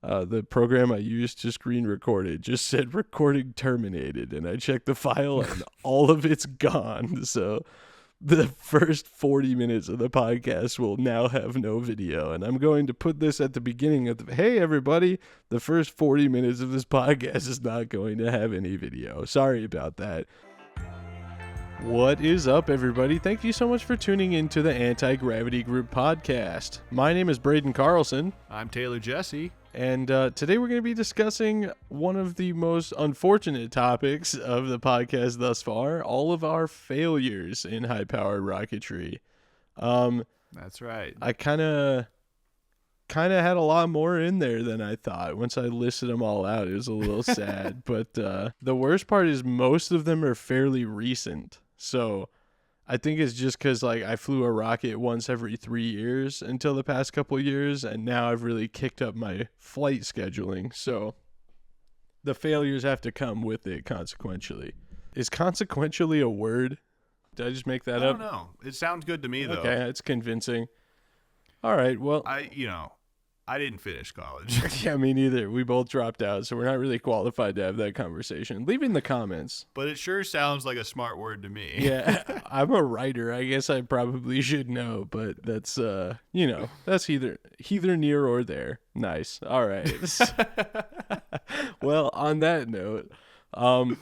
The program I used to screen record it just said recording terminated, and I checked the file and all of it's gone. So the first 40 minutes of the podcast will now have no video, and I'm going to put this at the beginning of hey everybody, the first 40 minutes of this podcast is not going to have any video. Sorry about that. What is up, everybody? Thank you so much for tuning in to the Anti-Gravity Group podcast. My name is Braden Carlson. I'm Taylor Jesse. And today we're going to be discussing one of the most unfortunate topics of the podcast thus far, all of our failures in high-powered rocketry. That's right. I kind of had a lot more in there than I thought. Once I listed them all out, it was a little sad. But the worst part is most of them are fairly recent. So I think it's just because I flew a rocket once every 3 years until the past couple years, and now I've really kicked up my flight scheduling. So the failures have to come with it consequentially. Is consequentially a word? Did I just make that up? I don't know. It sounds good to me, though. Okay, it's convincing. All right, well. I didn't finish college. Yeah, me neither. We both dropped out, so we're not really qualified to have that conversation. Leave in the comments. But it sure sounds like a smart word to me. Yeah, I'm a writer. I guess I probably should know, but that's, that's either near or there. Nice. All right. Well, on that note, I'm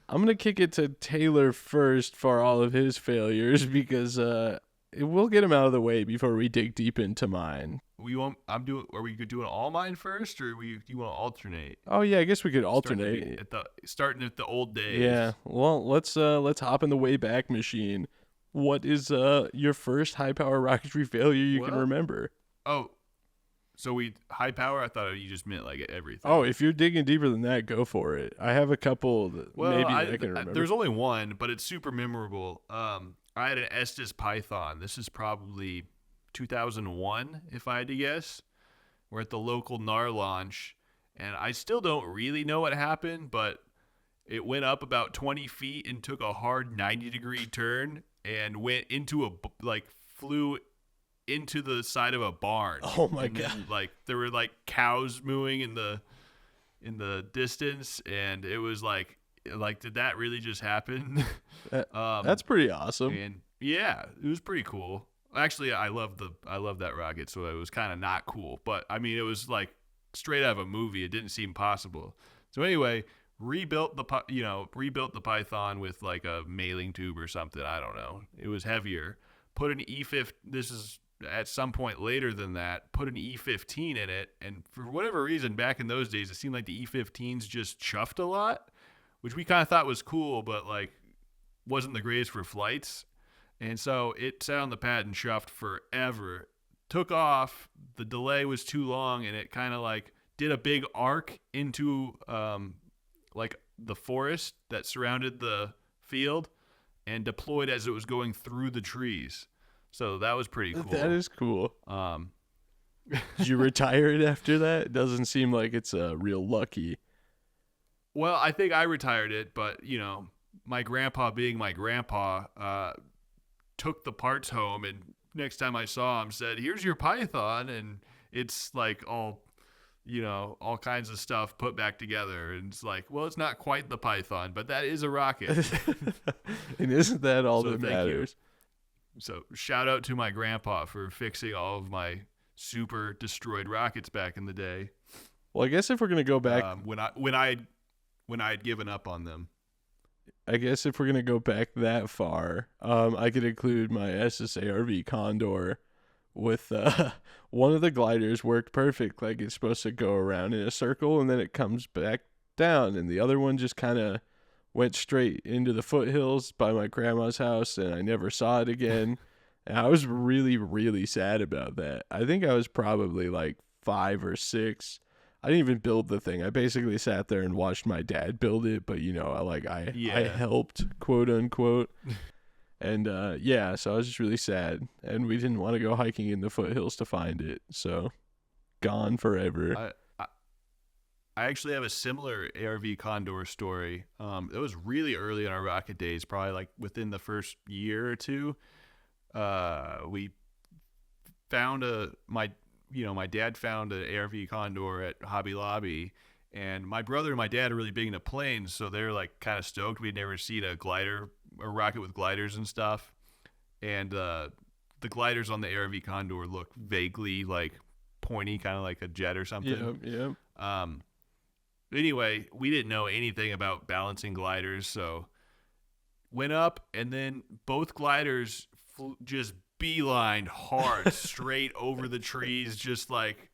going to kick it to Taylor first for all of his failures because we'll get him out of the way before we dig deep into mine. Are we doing all mine first, or do you want to alternate? Oh yeah, I guess we could alternate. Starting at the old days. Yeah. Well, let's hop in the way back machine. What is your first high power rocketry failure you can remember? Oh, so high power? I thought you just meant like everything. Oh, if you're digging deeper than that, go for it. I have a couple that I can remember. There's only one, but it's super memorable. I had an Estes Python. This is probably 2001, if I had to guess. We're at the local NAR launch, and I still don't really know what happened, but it went up about 20 feet and took a hard 90-degree turn and went into flew into the side of a barn. Oh my God. Then, there were cows mooing in the distance, and it was like did that really just happen? That's pretty awesome. And yeah, it was pretty cool. Actually, I love that rocket, so it was kind of not cool. But I mean, it was straight out of a movie. It didn't seem possible. So anyway, rebuilt the Python with a mailing tube or something. I don't know. It was heavier. Put an E15. This is at some point later than that. Put an E15 in it, and for whatever reason, back in those days, it seemed like the E15s just chuffed a lot, which we kind of thought was cool, but wasn't the greatest for flights. And so it sat on the pad and chuffed forever. Took off. The delay was too long, and it kind of did a big arc into the forest that surrounded the field and deployed as it was going through the trees. So that was pretty cool. That is cool. Did you retire it after that? It doesn't seem like it's real lucky. Well, I think I retired it, but my grandpa being my grandpa, took the parts home, and next time I saw him said, "Here's your Python," and it's all kinds of stuff put back together, and it's well, it's not quite the Python, but that is a rocket. And isn't that all that matters? So shout out to my grandpa for fixing all of my super destroyed rockets back in the day. Well, I guess if we're gonna go back when I had given up on them. I guess if we're going to go back that far, I could include my SSARV Condor with one of the gliders worked perfect. It's supposed to go around in a circle and then it comes back down. And the other one just kind of went straight into the foothills by my grandma's house, and I never saw it again. And I was really, really sad about that. I think I was probably 5 or 6. I didn't even build the thing. I basically sat there and watched my dad build it, but I helped, quote unquote. And so I was just really sad, and we didn't want to go hiking in the foothills to find it. So gone forever. I actually have a similar ARV Condor story. It was really early in our rocket days, probably within the first year or two. We found my dad found an ARV Condor at Hobby Lobby, and my brother and my dad are really big into planes, so they're like kind of stoked. We'd never seen a rocket with gliders and stuff, and the gliders on the ARV Condor look vaguely like pointy, kind of like a jet or something. Yeah. Anyway, we didn't know anything about balancing gliders, so went up, and then both gliders just beelined hard straight over the trees, just like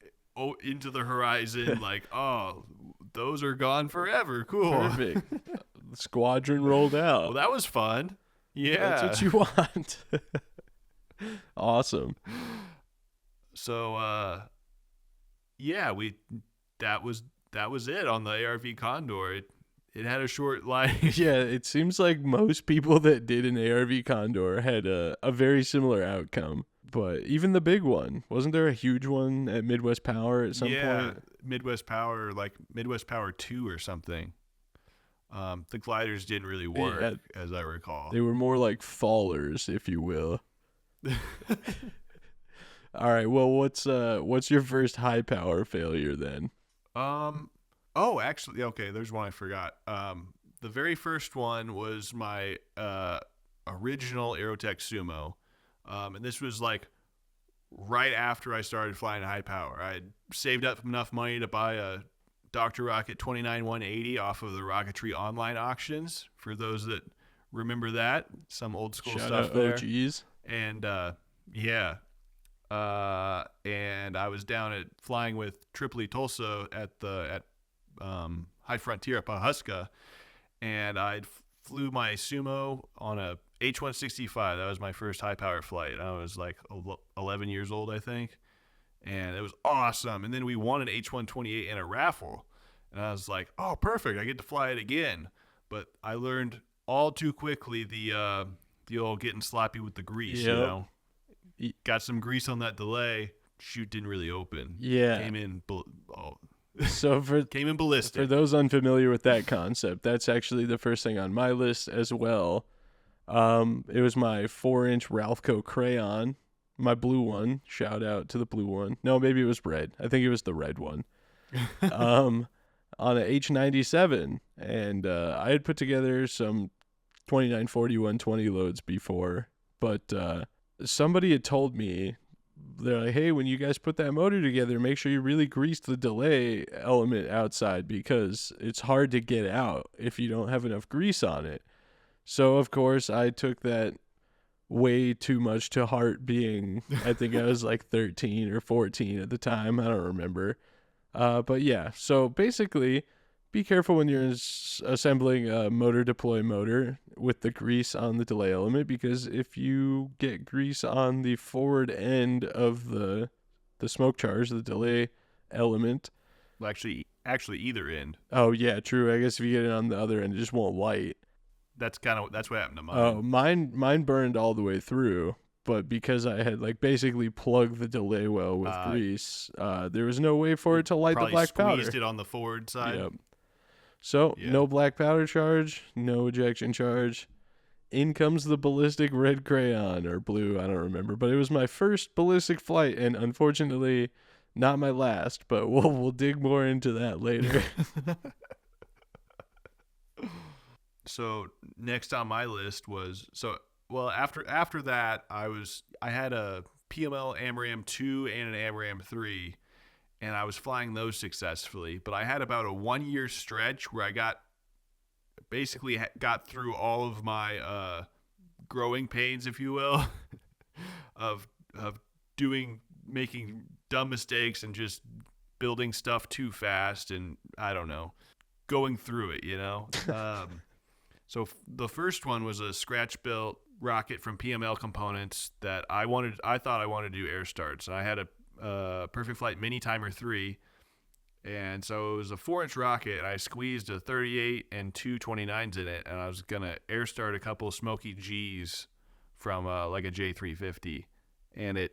into the horizon. Like, oh, those are gone forever. Cool. Perfect. The squadron rolled out. Well, that was fun. Yeah, That's what you want. Awesome. So, yeah, that was it on the ARV Condor. It had a short life. Yeah, it seems like most people that did an ARV Condor had a very similar outcome. But even the big one, wasn't there a huge one at Midwest Power at some point? Midwest Power, like Midwest Power 2 or something. The gliders didn't really work, as I recall. They were more like fallers, if you will. All right, well, what's your first high power failure then? Oh, actually, okay, there's one I forgot. The very first one was my original Aerotech Sumo. And this was like right after I started flying high power. I had saved up enough money to buy a Dr. Rocket 29180 off of the Rocketry online auctions, for those that remember that. Some old school Shout stuff out there. OGs. And yeah. And I was down at flying with Tripoli Tulsa at High Frontier at Pawhuska, and I flew my Sumo on a H-165. That was my first high power flight. I was like 11 years old, I think, and it was awesome. And then we won an H-128 in a raffle, and I was like, oh, perfect, I get to fly it again. But I learned all too quickly the old getting sloppy with the grease. Yep. You know, got some grease on that delay. Chute didn't really open. Yeah. Came in came in ballistic. For those unfamiliar with that concept, that's actually the first thing on my list as well. It was my 4-inch Ralphco crayon, my blue one. Shout out to the blue one. No, maybe it was red. I think it was the red one. On a H97, and I had put together some 2940 120 loads before, but somebody had told me, they're like, hey, when you guys put that motor together, make sure you really grease the delay element outside, because it's hard to get out if you don't have enough grease on it. So, of course, I took that way too much to heart, being, I think I was like 13 or 14 at the time. I don't remember. But yeah, so basically, be careful when you're assembling a motor deploy motor with the grease on the delay element, because if you get grease on the forward end of the smoke charge, the delay element. Well, actually either end. Oh yeah, true. I guess if you get it on the other end, it just won't light. That's what happened to mine. Oh, mine burned all the way through, but because I had like basically plugged the delay well with grease, there was no way for it to light the black powder. Squeezed it on the forward side. Yep. So, Yeah. No black powder charge, no ejection charge. In comes the ballistic red crayon, or blue, I don't remember. But it was my first ballistic flight, and unfortunately, not my last. But we'll dig more into that later. So next on my list was after that I had a PML AMRAAM 2 and an AMRAAM 3. And I was flying those successfully, but I had about a 1-year stretch where I got through all of my growing pains, if you will, of making dumb mistakes and just building stuff too fast, and I don't know, going through it, you know. So the first one was a scratch built rocket from PML Components that I thought I wanted to do air starts. I had a Perfect Flight Mini Timer 3, and so it was a 4-inch rocket, and I squeezed a 38 and two 29s in it, and I was gonna air start a couple of Smoky G's from like a J350, and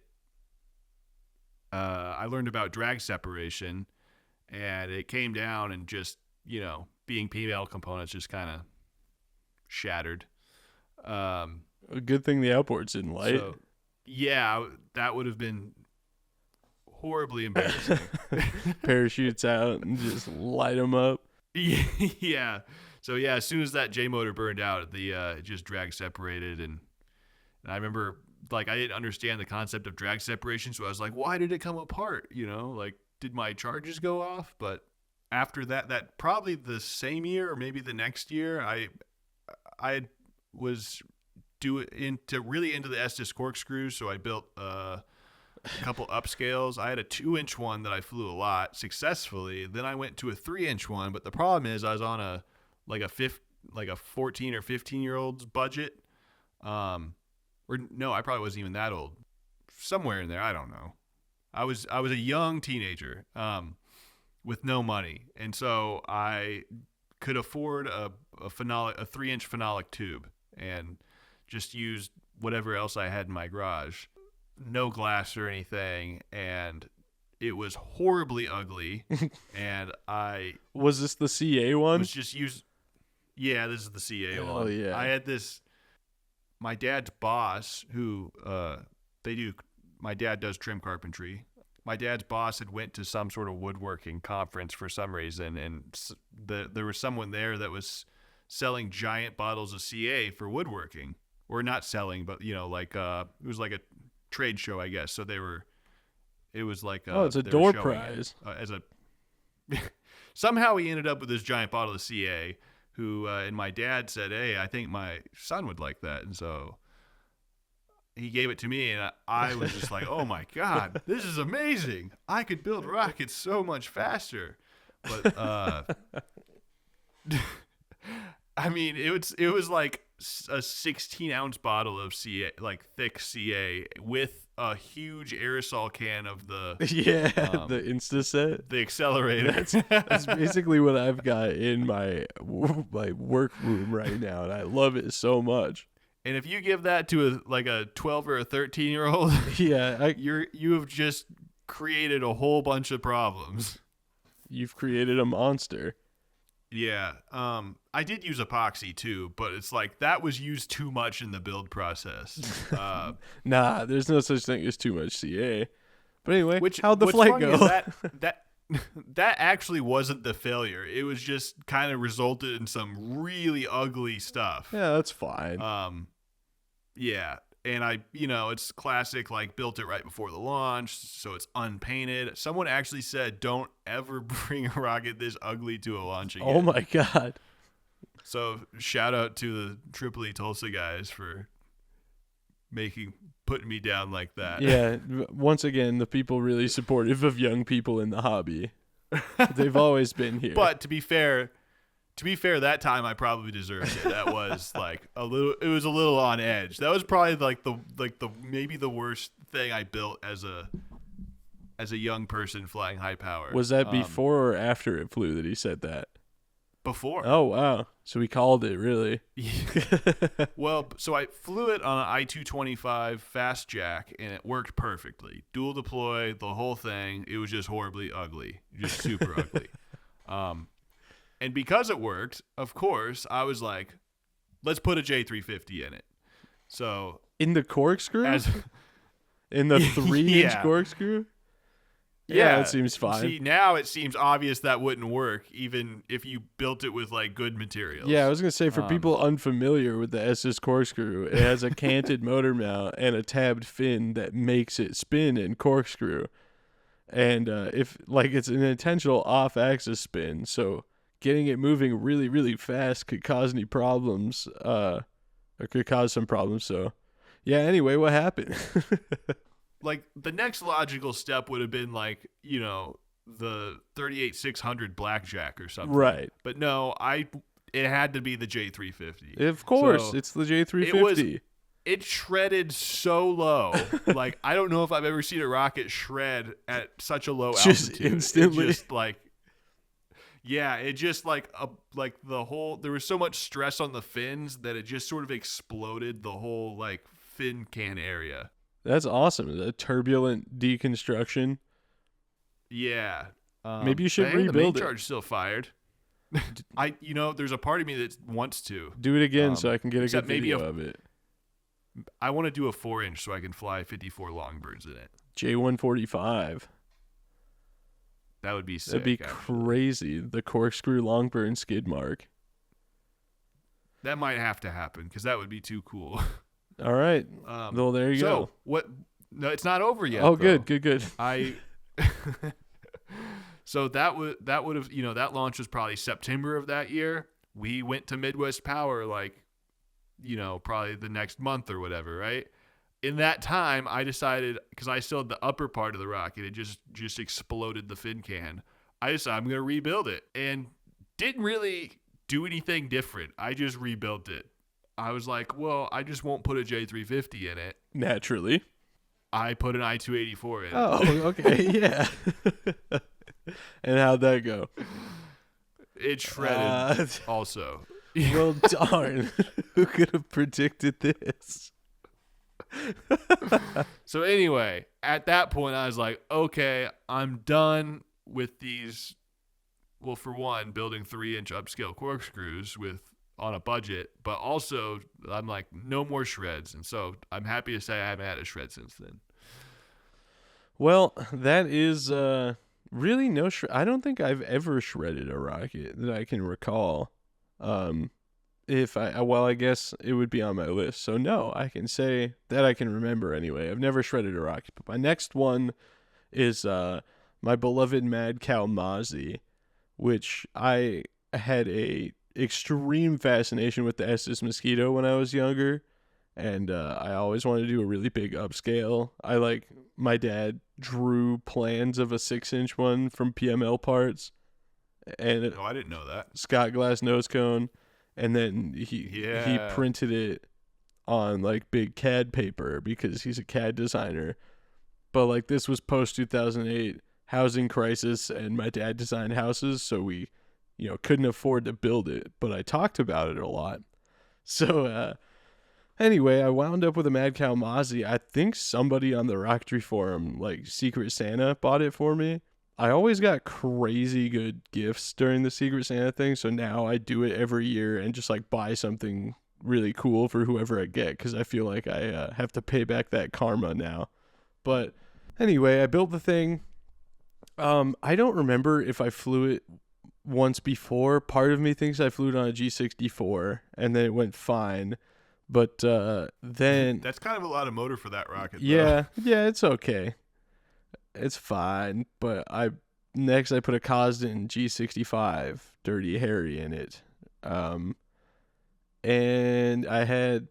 I learned about drag separation, and it came down, and just, you know, being PML Components just kind of shattered. A good thing the outboards didn't light. So, yeah, that would have been horribly embarrassing. Parachutes out and just light them up. Yeah. So yeah, as soon as that J motor burned out, it just drag separated, and I remember like I didn't understand the concept of drag separation, so I was like, why did it come apart? Like did my charges go off? But after that probably the same year or maybe the next year, I was really into the Estes corkscrews, so I built a couple upscales. I had a 2-inch one that I flew a lot successfully. Then I went to a 3-inch one, but the problem is I was on a 14 or 15-year-old's budget. Or no, I probably wasn't even that old. Somewhere in there, I don't know. I was a young teenager with no money, and so I could afford a 3-inch phenolic tube and just used whatever else I had in my garage. No glass or anything, and it was horribly ugly. And I Was this the CA one? was just used. Yeah, this is the CA one. Oh yeah. I had my dad's boss, who my dad does trim carpentry. My dad's boss had went to some sort of woodworking conference for some reason, and there was someone there that was selling giant bottles of CA for woodworking, or not selling, but it was like a trade show, I guess. So it was like it's a door prize. Somehow he ended up with this giant bottle of CA. And my dad said, hey, I think my son would like that. And so he gave it to me, and I was just like, oh my God, this is amazing. I could build rockets so much faster. But, I mean, it was like a 16-ounce bottle of CA, like thick CA, with a huge aerosol can of the the Insta set, the accelerator. That's basically what I've got in my work room right now, and I love it so much. And if you give that to a 12 or a 13-year-old, you have just created a whole bunch of problems. You've created a monster. Yeah. I did use epoxy too, but it's like that was used too much in the build process. Nah, there's no such thing as too much CA. But anyway, how'd the what's flight funny go? Is that actually wasn't the failure. It was just kind of resulted in some really ugly stuff. Yeah, that's fine. Yeah. And it's classic, like built it right before the launch, so it's unpainted. Someone actually said, don't ever bring a rocket this ugly to a launch again. Oh my God. So shout out to the Tripoli Tulsa guys for putting me down like that. Yeah. Once again, the people really supportive of young people in the hobby. They've always been here. But to be fair, that time I probably deserved it. That was like it was a little on edge. That was probably like the maybe the worst thing I built as a young person flying high power. Was that before or after it flew that he said that? Before. Oh wow. So he called it, really. Well, so I flew it on an I-225 fast jack, and it worked perfectly. Dual deploy, the whole thing. It was just horribly ugly. Just super ugly. And because it worked, of course, I was like, let's put a J350 in it. So in the corkscrew? In the 3-inch corkscrew? Yeah, that seems fine. See, now it seems obvious that wouldn't work, even if you built it with like good materials. Yeah, I was gonna say, for people unfamiliar with the Estes corkscrew, it has a canted motor mount and a tabbed fin that makes it spin and corkscrew. And if it's an intentional off-axis spin, so getting it moving really, really fast could cause any problems, or could cause some problems. So, yeah. Anyway, what happened? Like the next logical step would have been like, the 38-600 Blackjack or something. Right. But no, it had to be the J350. Of course, so it's the J350. It shredded so low. Like, I don't know if I've ever seen a rocket shred at such a low altitude. Just instantly. It just it just there was so much stress on the fins that it just sort of exploded the whole fin can area. That's awesome. The turbulent deconstruction. Yeah. Maybe you should rebuild the main it. Charge still fired. There's a part of me that wants to do it again so I can get a good video of it. I want to do a 4-inch so I can fly 54 Longbirds in it. J145. That would be That'd be sick, actually. crazy. The corkscrew long burn skid mark. That might have to happen because that would be too cool. All right. Well, there you So go. what? No, it's not over Oh, yet good, though. good, good. I so that would have that launch was probably September of that year. We went to Midwest Power like probably the next month or whatever, right? In that time, I decided because I still had the upper part of the rocket, it just exploded the fin can. I decided I'm gonna rebuild it and didn't really do anything different. I just rebuilt it. I was like, well, I just won't put a J350 in it. Naturally. I put an I-284 in Oh, it. okay, yeah. And how'd that go? It shredded also. Well, darn. Who could have predicted this? So anyway, at that point, I was like, okay, I'm done with these. Well, for one, building 3-inch upscale corkscrews on a budget, but also I'm like, no more shreds. And so I'm happy to say I haven't had a shred since then. Well, that is really no I don't think I've ever shredded a rocket that I can recall. Um, if I guess it would be on my list. So no, I can say that I can remember anyway. I've never shredded a rocket, but my next one is my beloved Mad Cow Mozzie, which I had a extreme fascination with the Estes Mosquito when I was younger, and I always wanted to do a really big upscale. My dad drew plans of a 6-inch one from PML parts, and Oh, I didn't know that. Scott Glass nose cone, and then he Yeah. printed it on like big CAD paper because he's a CAD designer. But like this was post 2008 housing crisis, and my dad designed houses, so we, couldn't afford to build it. But I talked about it a lot. So anyway, I wound up with a Mad Cow Mozzie. I think somebody on the Rocketry forum, like Secret Santa, bought it for me. I always got crazy good gifts during the Secret Santa thing, so now I do it every year and just like buy something really cool for whoever I get because I feel like I have to pay back that karma now. But anyway, I built the thing. I don't remember if I flew it once before. Part of me thinks I flew it on a G64 and then it went fine. But then That's kind of a lot of motor for that rocket, yeah, it's okay. It's fine. But I put a Cosden G65 Dirty Harry in it. And I had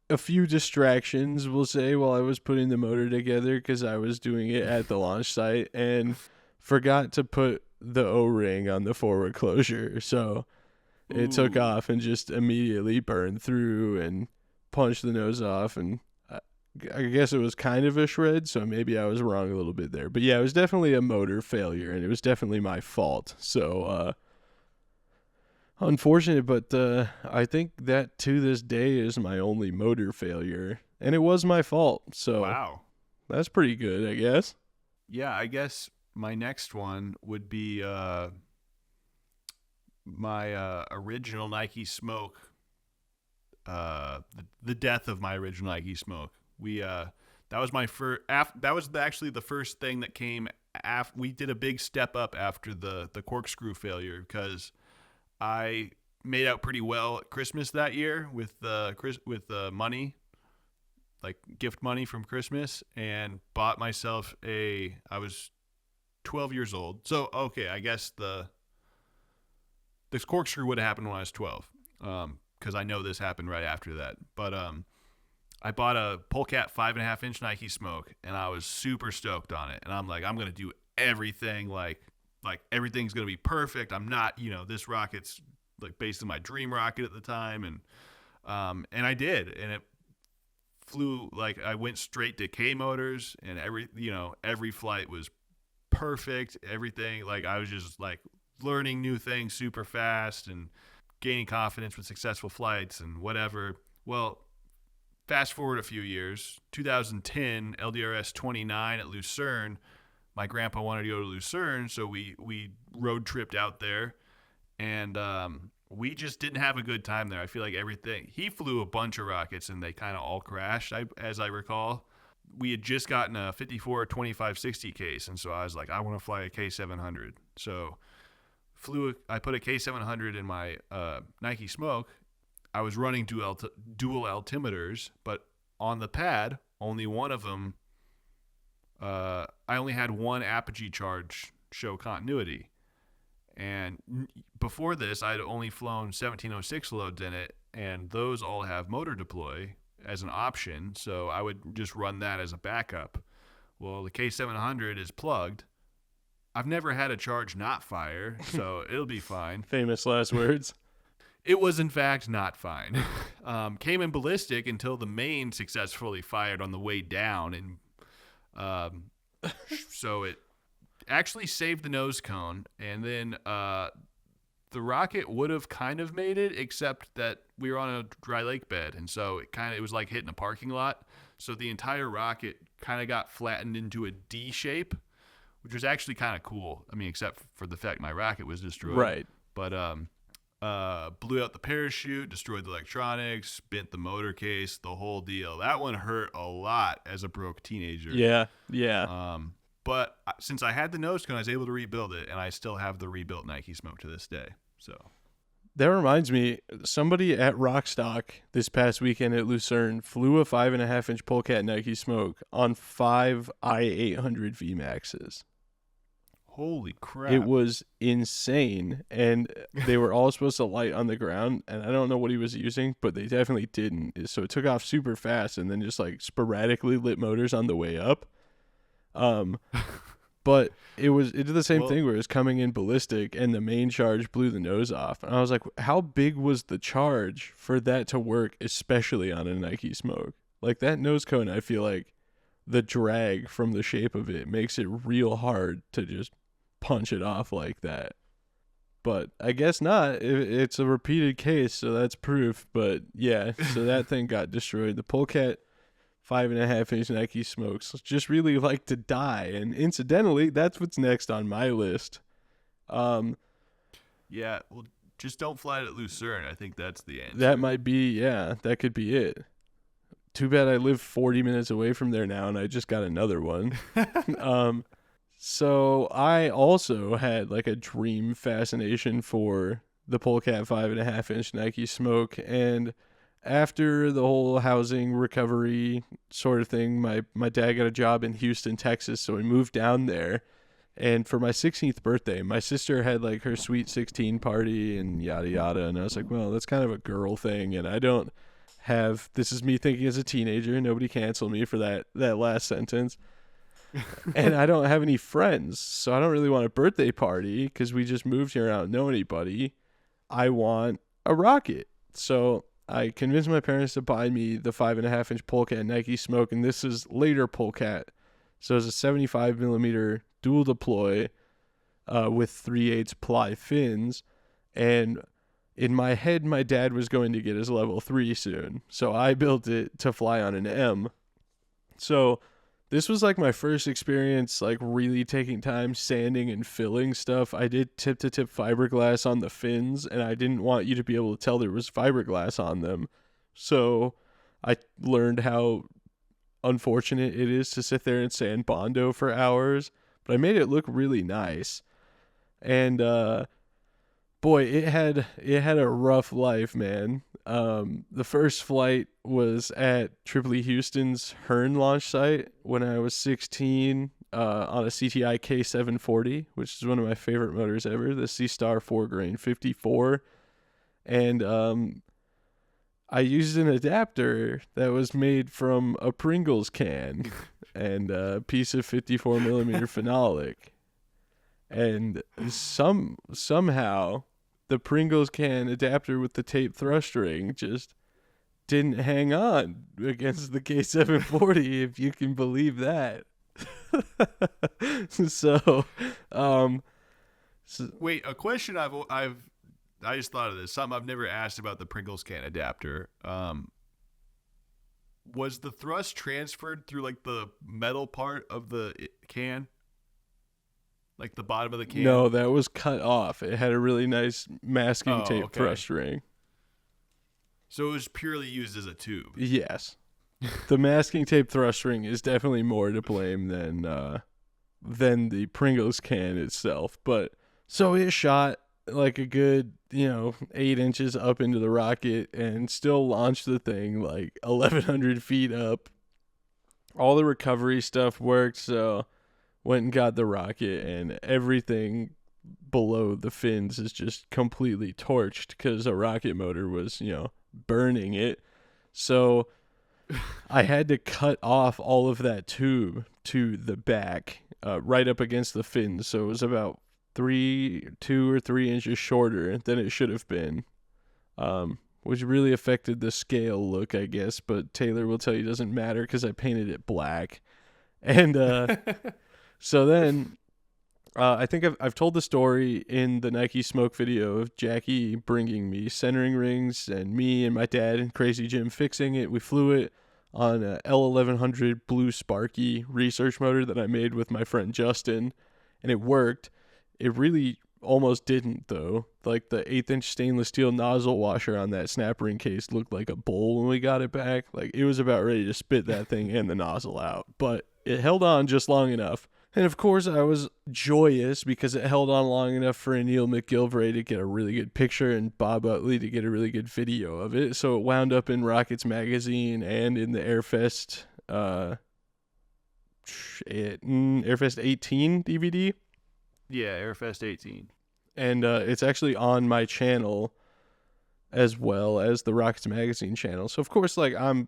a few distractions, we'll say, while I was putting the motor together because I was doing it at the launch site and forgot to put the O-ring on the forward closure. So it took Ooh. off and just immediately burned through and punched the nose off. And I guess it was kind of a shred, so maybe I was wrong a little bit there. But yeah, it was definitely a motor failure, and it was definitely my fault. So unfortunate, but I think that to this day is my only motor failure, and it was my fault. So Wow. that's pretty good, I guess. Yeah, I guess my next one would be my original Nike Smoke. The death of my original Nike Smoke. That was my first. That was actually the first thing that came. We did a big step up after the corkscrew failure because I made out pretty well at Christmas that year with money, like gift money from Christmas, and bought myself I was 12 years old. So okay, I guess this corkscrew would have happened when I was 12. Because I know this happened right after that. But I bought a Polecat 5.5-inch Nike Smoke, and I was super stoked on it. And I'm like, I'm gonna do everything like everything's gonna be perfect. I'm not, this rocket's like based on my dream rocket at the time, and I did, and it flew like I went straight to K motors, and every flight was perfect. Everything like I was just like learning new things super fast and gaining confidence with successful flights and whatever. Well, fast forward a few years, 2010 LDRS 29 at Lucerne. My grandpa wanted to go to Lucerne, so we road tripped out there, and we just didn't have a good time there. I feel like he flew a bunch of rockets and they kind of all crashed, as I recall. we had just gotten a 54 2560 case, and so I was like, I want to fly a K700. So I put a K700 in my Nike Smoke. I was running dual altimeters, but on the pad, only one of them. I only had one apogee charge show continuity, and before this, I'd only flown 1706 loads in it, and those all have motor deploy as an option, so I would just run that as a backup. Well, the K700 is plugged. I've never had a charge not fire, so it'll be fine. Famous last words. It was, in fact, not fine. Came in ballistic until the main successfully fired on the way down, and so it actually saved the nose cone, and then the rocket would have kind of made it, except that we were on a dry lake bed, and so it was like hitting a parking lot. So the entire rocket kind of got flattened into a D shape, which was actually kind of cool. I mean, except for the fact my rocket was destroyed. Right. But blew out the parachute, destroyed the electronics, bent the motor case, the whole deal. That one hurt a lot as a broke teenager. Yeah. But since I had the nose cone, I was able to rebuild it, and I still have the rebuilt Nike Smoke to this day. So That reminds me, somebody at Rockstock this past weekend at Lucerne flew a 5.5-inch Polecat Nike Smoke on 5 I-800 VMAXs. holy crap. It was insane, and they were all supposed to light on the ground, and I don't know what he was using, but they definitely didn't. So it took off super fast and then just like sporadically lit motors on the way up. But it did the same thing where it was coming in ballistic and the main charge blew the nose off. And I was like, how big was the charge for that to work, especially on a Nike Smoke? Like that nose cone, I feel like the drag from the shape of it makes it real hard to just punch it off like that. But I guess not. It's a repeated case, so that's proof. But yeah, so that thing got destroyed. The Polecat 5.5-inch Nike Smokes just really like to die, and incidentally, that's what's next on my list. Yeah, well, just don't fly it at Lucerne. I think that's the answer. That might be, yeah, that could be it. Too bad I live 40 minutes away from there now, and I just got another one. So I also had like a dream fascination for the Polecat 5.5-inch Nike Smoke, and after the whole housing recovery sort of thing, my dad got a job in Houston, Texas, so we moved down there. And for my 16th birthday, my sister had like her sweet 16 party and yada yada, and I was like, well, that's kind of a girl thing, and I don't have, this is me thinking as a teenager, nobody cancel me for that last sentence. And I don't have any friends, so I don't really want a birthday party because we just moved here and I don't know anybody. I want a rocket. So I convinced my parents to buy me the 5.5-inch Polecat Nike Smoke, and this is later Polecat. So it's a 75 millimeter dual deploy with 3/8 ply fins. And in my head, my dad was going to get his level 3 soon. So I built it to fly on an M. So this was like my first experience, like really taking time sanding and filling stuff. I did tip-to-tip fiberglass on the fins, and I didn't want you to be able to tell there was fiberglass on them. So I learned how unfortunate it is to sit there and sand Bondo for hours, but I made it look really nice. And boy, it had a rough life, man. The first flight was at Tripoli Houston's Hearn launch site when I was 16 on a CTI K740, which is one of my favorite motors ever, the C-Star 4-grain 54. And I used an adapter that was made from a Pringles can and a piece of 54 millimeter phenolic. And somehow the Pringles can adapter with the tape thrust ring just didn't hang on against the K740, if you can believe that. So, wait, a question I just thought of this. Something I've never asked about the Pringles can adapter. Was the thrust transferred through like the metal part of the can? Like the bottom of the can? No, that was cut off. It had a really nice masking tape thrust ring. So it was purely used as a tube. Yes. The masking tape thrust ring is definitely more to blame than the Pringles can itself. But so it shot like a good, 8 inches up into the rocket and still launched the thing like 1,100 feet up. All the recovery stuff worked, so went and got the rocket, and everything below the fins is just completely torched because a rocket motor was, burning it. So I had to cut off all of that tube to the back, right up against the fins. So it was about 2 or 3 inches shorter than it should have been, which really affected the scale look, I guess. But Taylor will tell you it doesn't matter because I painted it black. And so then I think I've told the story in the Nike Smoke video of Jackie bringing me centering rings and me and my dad and Crazy Jim fixing it. We flew it on a L1100 Blue Sparky research motor that I made with my friend Justin, and it worked. It really almost didn't, though. Like the 1/8 inch stainless steel nozzle washer on that snap ring case looked like a bowl when we got it back. Like it was about ready to spit that thing and the nozzle out, but it held on just long enough. And of course, I was joyous because it held on long enough for Anil McGilvray to get a really good picture and Bob Utley to get a really good video of it. So it wound up in Rockets magazine and in the Airfest, Airfest 18 DVD. Yeah, Airfest 18. And it's actually on my channel as well as the Rockets magazine channel. So of course, like I'm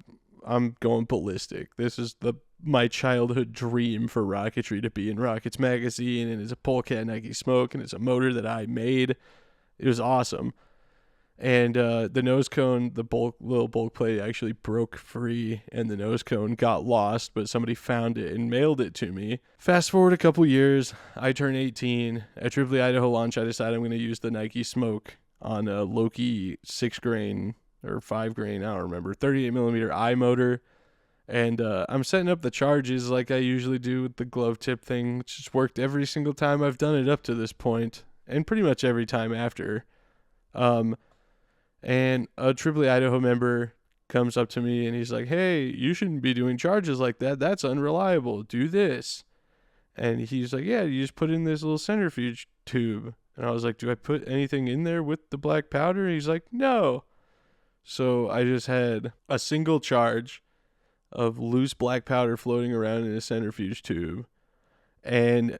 going ballistic. This is my childhood dream for Rocketry to be in Rockets magazine, and it's a Polecat Nike Smoke, and it's a motor that I made. It was awesome. And the nose cone, the little bulk plate actually broke free, and the nose cone got lost, but somebody found it and mailed it to me. Fast forward a couple years, I turn 18. At Tripoli Idaho launch, I decided I'm going to use the Nike Smoke on a Loki 6-grain or 5-grain, I don't remember, 38 millimeter I motor. And I'm setting up the charges like I usually do with the glove tip thing, which has worked every single time I've done it up to this point, and pretty much every time after. And a Tripoli Idaho member comes up to me and he's like, "Hey, you shouldn't be doing charges like that. That's unreliable. Do this." And he's like, "Yeah, you just put in this little centrifuge tube." And I was like, "Do I put anything in there with the black powder?" And he's like, "No." So I just had a single charge of loose black powder floating around in a centrifuge tube, and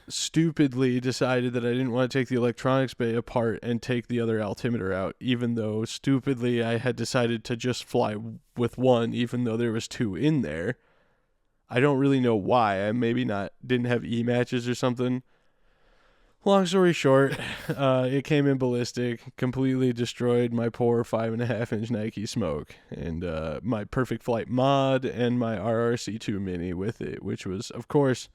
stupidly decided that I didn't want to take the electronics bay apart and take the other altimeter out, even though stupidly I had decided to just fly with one, even though there was two in there. I don't really know why. I maybe didn't have E-matches or something. Long story short, it came in ballistic, completely destroyed my poor 5.5-inch Nike Smoke, and my Perfect Flight mod, and my RRC2 Mini with it, which was, of course,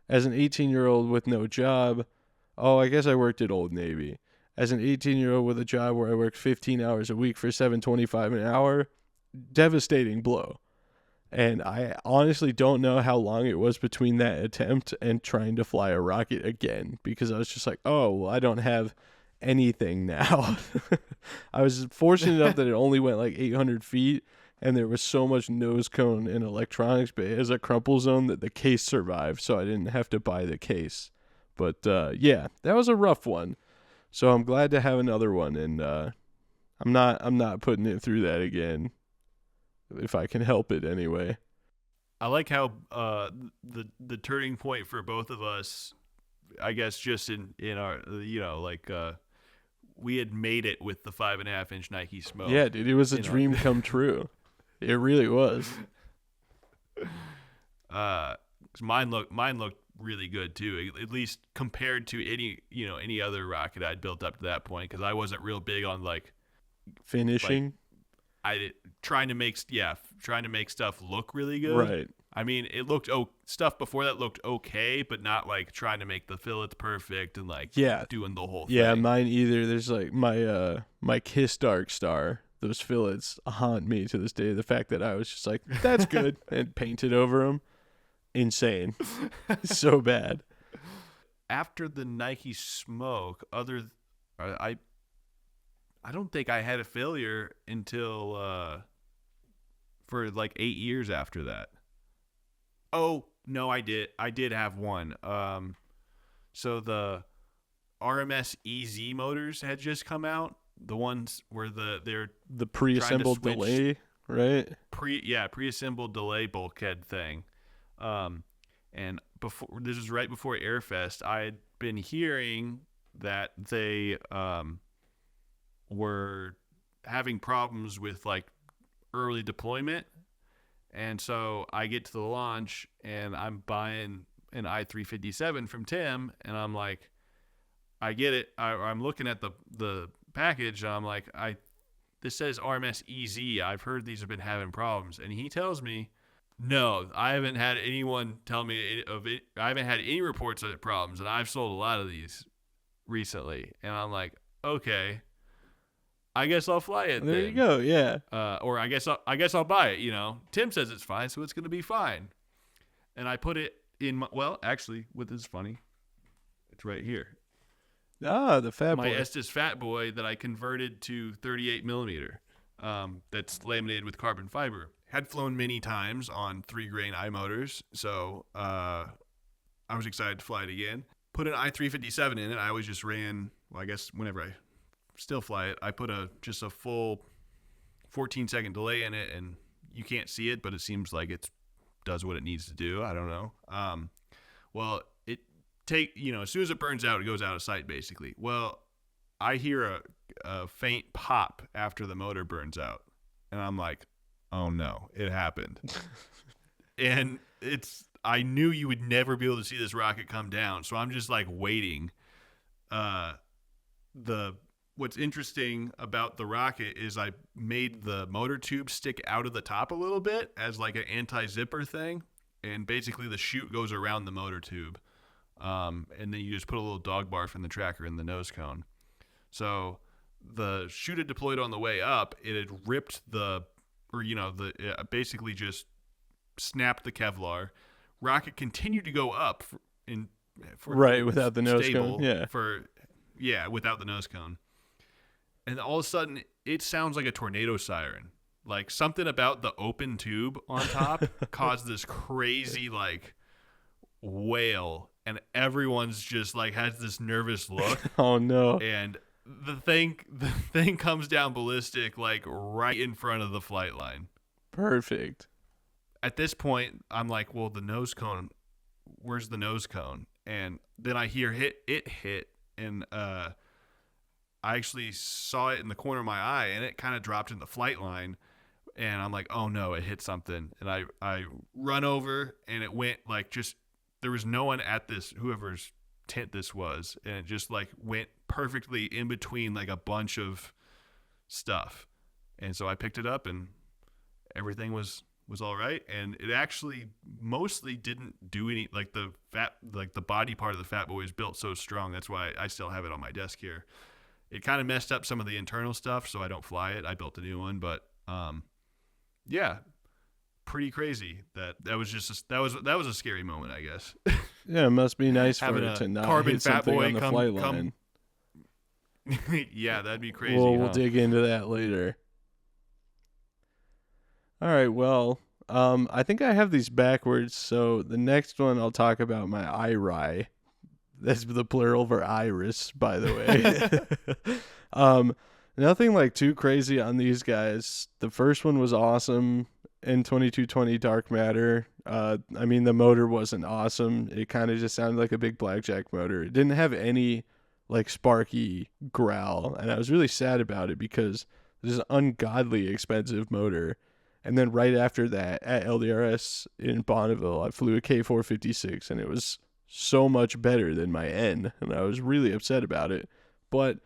as an 18-year-old with no job. Oh, I guess I worked at Old Navy. As an 18-year-old with a job where I worked 15 hours a week for $7.25 an hour, devastating blow. And I honestly don't know how long it was between that attempt and trying to fly a rocket again, because I was just like, oh, well, I don't have anything now. I was fortunate enough that it only went like 800 feet, and there was so much nose cone and electronics bay as a crumple zone that the case survived, so I didn't have to buy the case. But yeah, that was a rough one. So I'm glad to have another one, and I'm not putting it through that again, if I can help it anyway. I like how the turning point for both of us, I guess, just in our we had made it with the 5.5-inch Nike Smoke. Yeah, dude, it was a dream come true. It really was. Mine looked really good too, at least compared to any other rocket I'd built up to that point, because I wasn't real big on like finishing. Trying to make stuff look really good. Right. I mean, stuff before that looked okay, but not like trying to make the fillets perfect and like doing the whole thing. Yeah, mine either. There's like my Kiss Dark Star. Those fillets haunt me to this day. The fact that I was just like, that's good, and painted over them. Insane. So bad. After the Nike Smoke, I don't think I had a failure until for like 8 years after that. Oh no, I did have one. So the RMS EZ motors had just come out. The ones where they're The trying to pre-assembled switch delay, right? pre-assembled delay bulkhead thing. And before this was right before Airfest, I had been hearing that they were having problems with like early deployment, and so I get to the launch and I'm buying an i357 from Tim, and I'm like, I get it. I'm looking at the package, and I'm like, this says RMS EZ. I've heard these have been having problems, and he tells me, no, I haven't had anyone tell me of it. I haven't had any reports of problems, and I've sold a lot of these recently. And I'm like, okay, I guess I'll fly it. There then. you go. Yeah. Or I guess I'll buy it. You know, Tim says it's fine, so it's gonna be fine. And I put it in my, well, actually, what is funny, it's right here. Ah, the Fat My Boy. Estes Fat Boy that I converted to 38 millimeter. That's laminated with carbon fiber. Had flown many times on 3-grain iMotors, so I was excited to fly it again. Put an i357 in it. I always just ran, well, I guess whenever I still fly it, I put just a full 14-second delay in it, and you can't see it, but it seems like it does what it needs to do. I don't know. Well, as soon as it burns out, it goes out of sight, basically. Well, I hear a faint pop after the motor burns out, and I'm like, oh no, it happened. And I knew you would never be able to see this rocket come down, so I'm just like waiting. What's interesting about the rocket is I made the motor tube stick out of the top a little bit as like an anti-zipper thing, and basically the chute goes around the motor tube, and then you just put a little dog barf in the tracker in the nose cone. So the chute had deployed on the way up. It had ripped it basically just snapped the Kevlar. Rocket continued to go up Without the nose cone. Without the nose cone. And all of a sudden, it sounds like a tornado siren. Like something about the open tube on top caused this crazy like wail, and everyone's just like has this nervous look. Oh no! And the thing comes down ballistic like right in front of the flight line. Perfect. At this point, I'm like, well, the nose cone. Where's the nose cone? And then I hear it hit, and I actually saw it in the corner of my eye, and it kind of dropped in the flight line, and I'm like, oh no, it hit something. And I run over, and it went like there was no one at whoever's tent this was, and it just like went perfectly in between like a bunch of stuff. And so I picked it up, and everything was all right. And it actually mostly didn't do any, like the body part of the Fat Boy is built so strong. That's why I still have it on my desk here. It kind of messed up some of the internal stuff, so I don't fly it. I built a new one, but yeah, pretty crazy. That was a scary moment, I guess. Yeah, it must be nice for Having it to not carbon hit Fat something Boy on the flight line. Yeah, that'd be crazy. We'll dig into that later. All right, well, I think I have these backwards, so the next one I'll talk about my IRI. That's the plural for iris, by the way. Nothing like too crazy on these guys. The first one was awesome in 2220 Dark Matter. The motor wasn't awesome. It kind of just sounded like a big blackjack motor. It didn't have any like sparky growl, and I was really sad about it because it is an ungodly expensive motor. And then right after that, at LDRS in Bonneville, I flew a K456, and it was so much better than my N, and I was really upset about it. But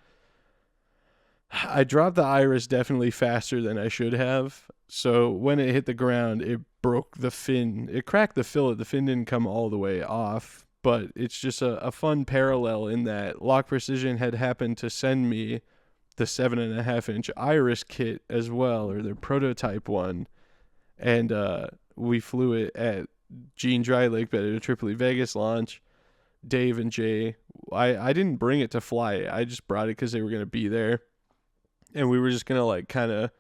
I dropped the iris definitely faster than I should have. So when it hit the ground, it broke the fin. It cracked the fillet. The fin didn't come all the way off, but it's just a fun parallel in that Lock Precision had happened to send me the 7.5-inch iris kit as well, or their prototype one, and we flew it at Gene Dry Lake Bed at a Tripoli Vegas launch. Dave and Jay, I didn't bring it to fly it. I just brought it because they were going to be there. And we were just going to like kind of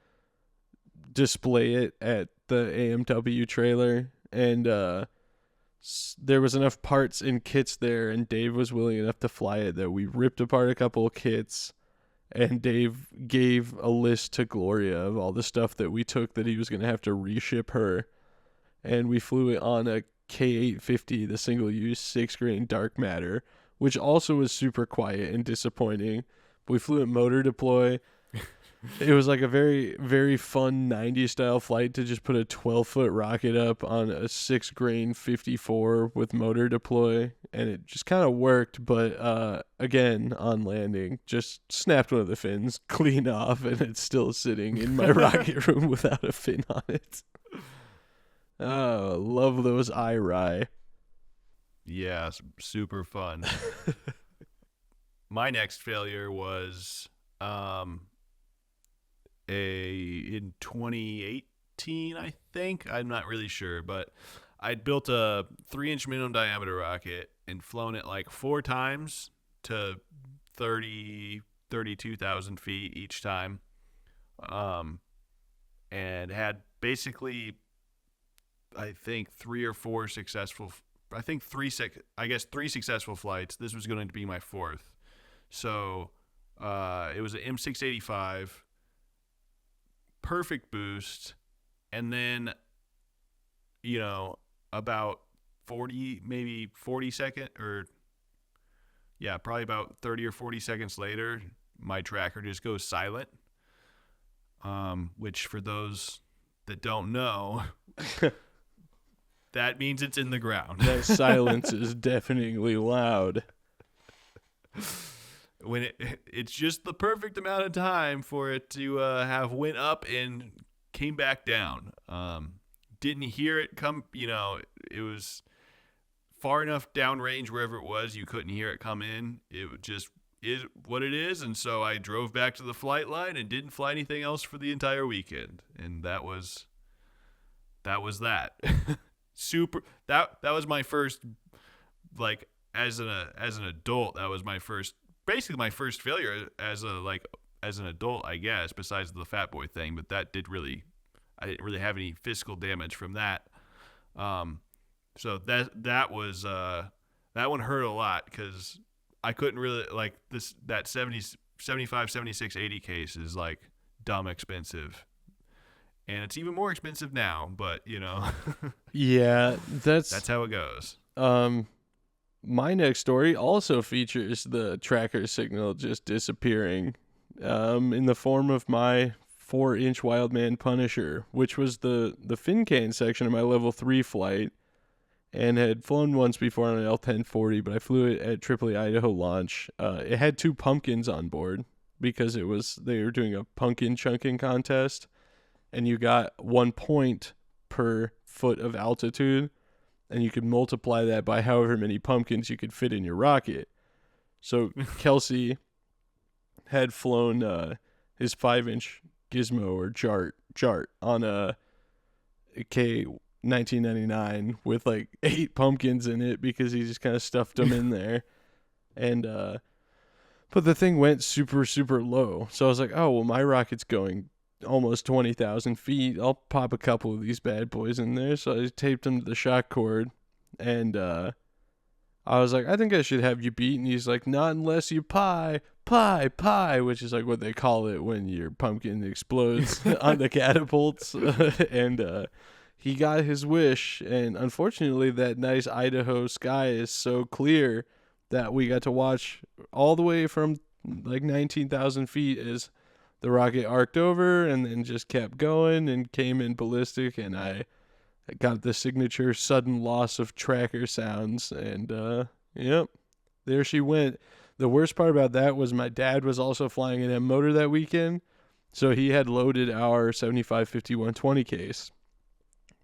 display it at the AMW trailer, and there was enough parts and kits there, and Dave was willing enough to fly it that we ripped apart a couple of kits, and Dave gave a list to Gloria of all the stuff that we took that he was going to have to reship her, and we flew it on a K850, the single-use 6-grain dark matter, which also was super quiet and disappointing. But we flew it motor deploy. It was like a very, very fun 90s style flight to just put a 12-foot rocket up on a 6-grain 54 with motor deploy, and it just kind of worked. But again, on landing, just snapped one of the fins clean off, and it's still sitting in my rocket room without a fin on it. Oh, love those IRI. Yeah, super fun. My next failure was in 2018, I think. I'm not really sure, but I'd built a 3-inch minimum diameter rocket and flown it like 4 times to 32,000 feet each time, and had basically, I think, 3 successful flights. This was going to be my 4th. So it was an M685, perfect boost, and then, about 40, maybe 40 second, or yeah, probably about 30 or 40 seconds later, my tracker just goes silent, which for those that don't know, that means it's in the ground. That silence is deafeningly loud. When it's just the perfect amount of time for it to have went up and came back down. Didn't hear it come, it was far enough downrange wherever it was, you couldn't hear it come in. It just is what it is, and so I drove back to the flight line and didn't fly anything else for the entire weekend. And that was that. Super. That was my first, like, as an adult, that was basically my first failure as an adult, I guess, besides the fat boy thing. But I didn't really have any physical damage from that. So that was that one hurt a lot because I couldn't really, like, that 75, 76, 80 case is like dumb expensive. And it's even more expensive now, but Yeah, that's how it goes. My next story also features the tracker signal just disappearing, in the form of my 4-inch Wildman Punisher, which was the fin can section of my level 3 flight, and had flown once before on an L1040, but I flew it at Tripoli Idaho launch. It had 2 pumpkins on board because they were doing a pumpkin chunking contest, and you got 1 point per foot of altitude, and you could multiply that by however many pumpkins you could fit in your rocket. So Kelsey had flown his 5-inch Gizmo or Jart on a K1999 with like 8 pumpkins in it because he just kind of stuffed them in there. And but the thing went super, super low. So I was like, oh, well, my rocket's going almost 20,000 feet. I'll pop a couple of these bad boys in there. So I taped them to the shock cord, and I was like, I think I should have you beat. And he's like, not unless you pie, which is like what they call it when your pumpkin explodes on the catapults. And he got his wish, and unfortunately that nice Idaho sky is so clear that we got to watch all the way from like 19,000 feet as the rocket arced over and then just kept going and came in ballistic, and I got the signature sudden loss of tracker sounds, and yep, there she went. The worst part about that was my dad was also flying an M motor that weekend, so he had loaded our 75-50-120 case.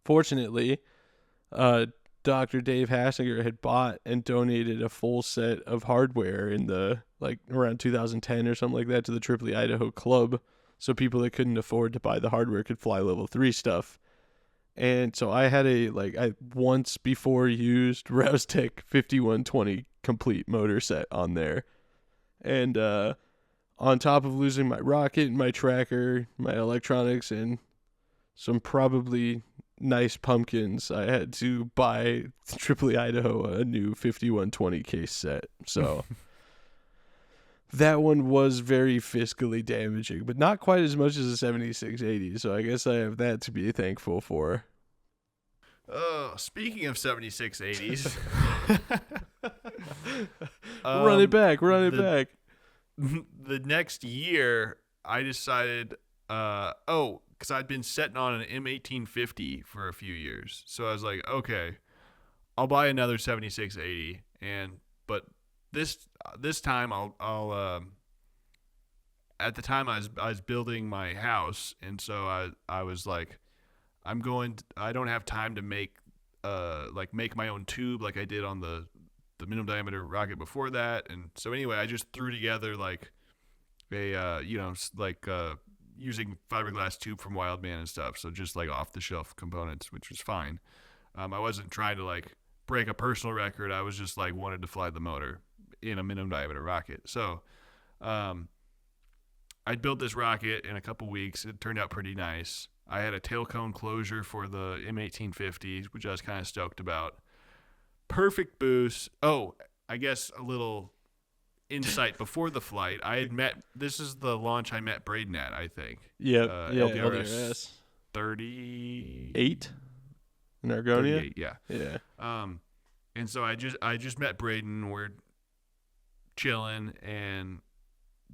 Fortunately, Dr. Dave Hassinger had bought and donated a full set of hardware in the, like, around 2010 or something like that to the Tripoli Idaho Club, so people that couldn't afford to buy the hardware could fly level 3 stuff. And so I had a once before used Roustech 5120 complete motor set on there. And on top of losing my rocket and my tracker, my electronics, and some probably nice pumpkins, I had to buy Tripoli, Idaho a new 5120 case set. So that one was very fiscally damaging, but not quite as much as a 7680. So I guess I have that to be thankful for. Oh, speaking of 7680s, Run it back, run it back. The next year, I decided, because I'd been setting on an M1850 for a few years. So I was like, okay, I'll buy another 7680. But this time I'll at the time I was building my house, and so I was like, I don't have time to make my own tube like I did on the minimum diameter rocket before that. And so anyway, I just threw together like a using fiberglass tube from Wildman and stuff. So just like off the shelf components, which was fine. I wasn't trying to like break a personal record. I was just like wanted to fly the motor in a minimum diameter rocket. So I built this rocket in a couple weeks. It turned out pretty nice. I had a tail cone closure for the M1850, which I was kind of stoked about. Perfect boost. Oh, I guess a little insight before the flight. This is the launch I met Braden at, I think. Yep. LDRS 38 in Argonia. 38, yeah. Yeah. And so I just met Braden. We're chilling and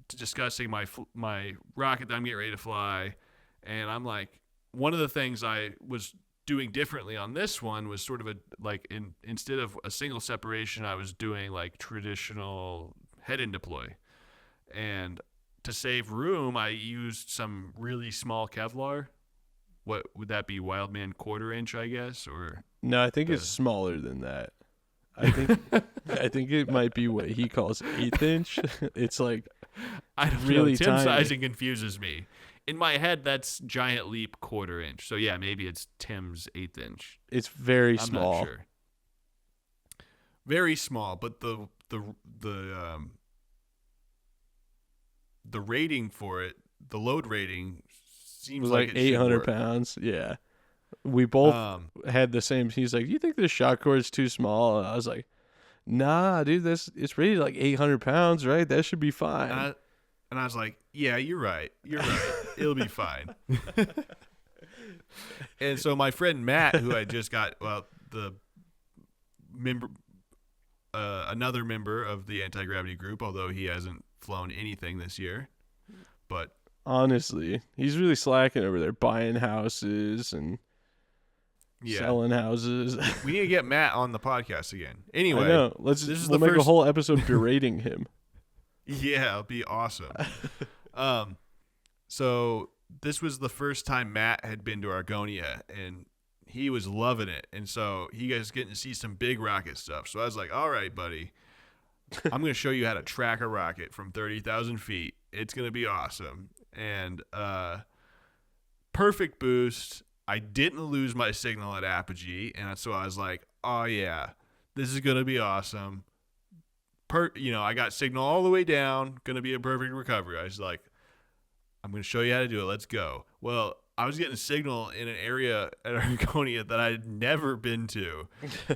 discussing my rocket that I'm getting ready to fly. And I'm like, one of the things I was doing differently on this one was sort of instead of a single separation, I was doing like traditional head-in deploy. And to save room, I used some really small Kevlar. What would that be? Wildman 1/4 inch, I guess, or no? I think it's smaller than that. I think it might be what he calls 1/8 inch. It's like I don't really know. Tim tiny. sizing confuses me. In my head, that's Giant Leap 1/4 inch. So yeah, maybe it's Tim's 1/8 inch. It's very I'm small. not sure. Very small, but the rating for it, the load rating seems It was like like it should 800 work. pounds. Yeah. We both had the same. He's like, "Do you think this shot cord is too small?" And I was like, "Nah, dude, it's rated like 800 pounds, right? That should be fine." And I was like, "Yeah, you're right. It'll be fine." And so my friend Matt, who I just got, the member, another member of the anti-gravity group, although he hasn't flown anything this year, but honestly, he's really slacking over there, buying houses and selling houses. We need to get Matt on the podcast again. Anyway, I know. We'll make a whole episode berating him. Yeah, it'll be awesome. So this was the first time Matt had been to Argonia, and he was loving it. And so he was getting to see some big rocket stuff. So I was like, all right, buddy, I'm going to show you how to track a rocket from 30,000 feet. It's going to be awesome. And perfect boost. I didn't lose my signal at apogee. And so I was like, oh, yeah, this is going to be awesome. I got signal all the way down. Going to be a perfect recovery. I was like, I'm going to show you how to do it. Let's go. Well, I was getting signal in an area at Argonia that I had never been to.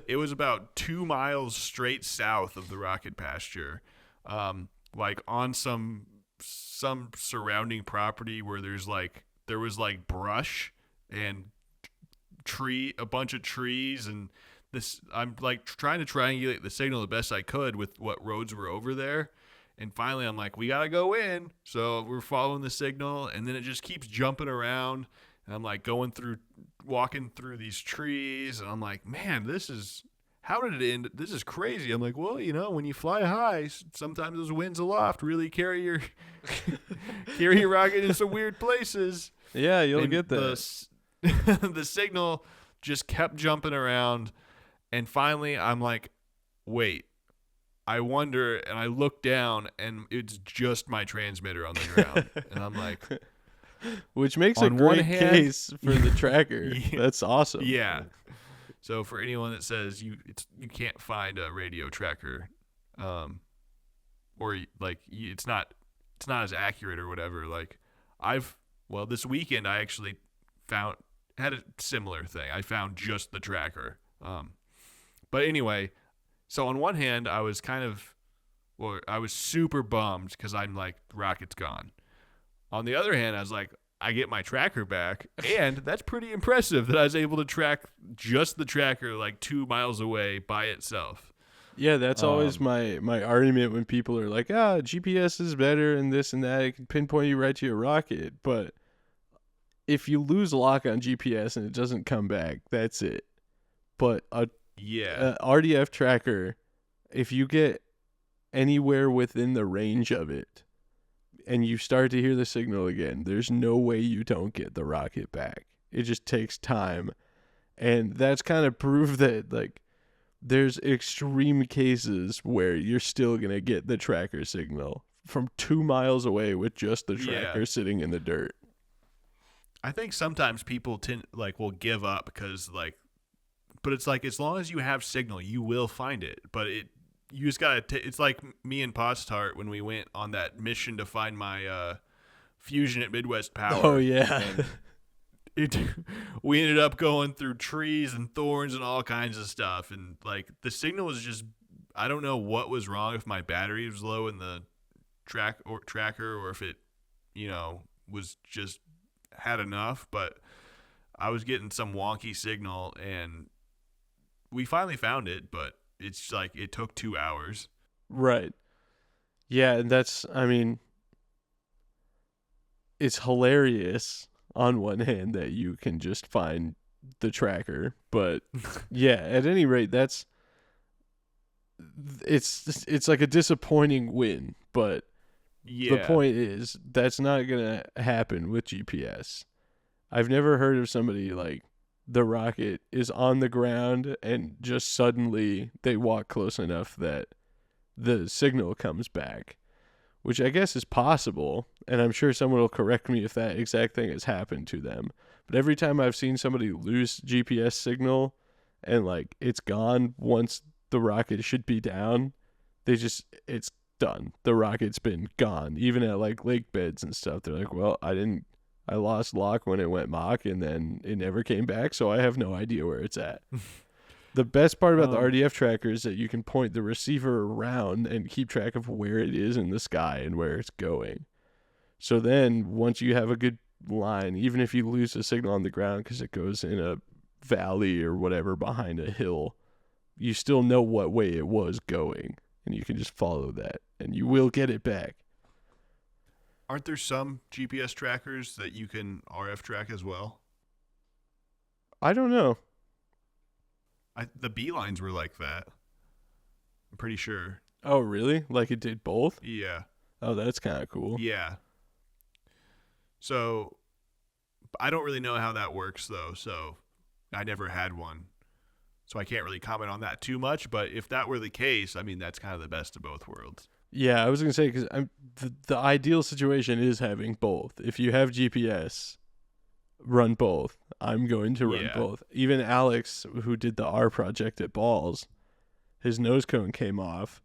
It was about 2 miles straight south of the rocket pasture, like on some surrounding property where there was brush and a bunch of trees, and this I'm like trying to triangulate the signal the best I could with what roads were over there. And finally, I'm like, we got to go in. So we're following the signal, and then it just keeps jumping around. And I'm like walking through these trees, and I'm like, man, how did it end? This is crazy. I'm like, well, when you fly high, sometimes those winds aloft really carry your rocket in some weird places. Yeah, you'll get that. The signal just kept jumping around, and finally, I'm like, wait. I wonder, and I look down, and it's just my transmitter on the ground. And I'm like... Which makes a great case for the tracker. Yeah, that's awesome. Yeah. So for anyone that says you can't find a radio tracker, or like it's not as accurate or whatever, like this weekend I actually had a similar thing. I found just the tracker. But anyway, so on one hand, I was super bummed because I'm like, rocket's gone. On the other hand, I was like, I get my tracker back, and that's pretty impressive that I was able to track just the tracker like 2 miles away by itself. Yeah, that's always Um, my argument when people are like, GPS is better and this and that. It can pinpoint you right to your rocket. But if you lose lock on GPS and it doesn't come back, that's it. But yeah, a RDF tracker, if you get anywhere within the range of it and you start to hear the signal again, there's no way you don't get the rocket back. It just takes time. And that's kind of proof that, like, there's extreme cases where you're still going to get the tracker signal from 2 miles away with just the yeah. tracker sitting in the dirt. I think sometimes people will give up because but it's like as long as you have signal, you will find it. But you just gotta. It's like me and Postart when we went on that mission to find my fusion at Midwest Power. Oh, yeah. And we ended up going through trees and thorns and all kinds of stuff, and like the signal was just. I don't know what was wrong, if my battery was low in the tracker or if it, was just had enough, but I was getting some wonky signal and we finally found it, but it's like it took 2 hours. Right. Yeah, and I mean, it's hilarious on one hand that you can just find the tracker, but yeah, at any rate, it's like a disappointing win, but the Yeah. point is that's not going to happen with GPS. I've never heard of somebody like the rocket is on the ground and just suddenly they walk close enough that the signal comes back, which I guess is possible. And I'm sure someone will correct me if that exact thing has happened to them. But every time I've seen somebody lose GPS signal and like it's gone once the rocket should be down, it's done. The rocket's been gone. Even at like lake beds and stuff, they're like, well, I lost lock when it went Mach and then it never came back, so I have no idea where it's at. The best part about the RDF tracker is that you can point the receiver around and keep track of where it is in the sky and where it's going. So then once you have a good line, even if you lose the signal on the ground because it goes in a valley or whatever behind a hill, you still know what way it was going and you can just follow that and you will get it back. Aren't there some GPS trackers that you can RF track as well? I don't know. The Beelines were like that. I'm pretty sure. Oh, really? Like it did both? Yeah. Oh, that's kind of cool. Yeah. So I don't really know how that works though. So I never had one. So I can't really comment on that too much. But if that were the case, I mean, that's kind of the best of both worlds. Yeah, I was going to say, because the ideal situation is having both. If you have GPS, run both. I'm going to run both. Even Alex, who did the R project at Balls, his nose cone came off.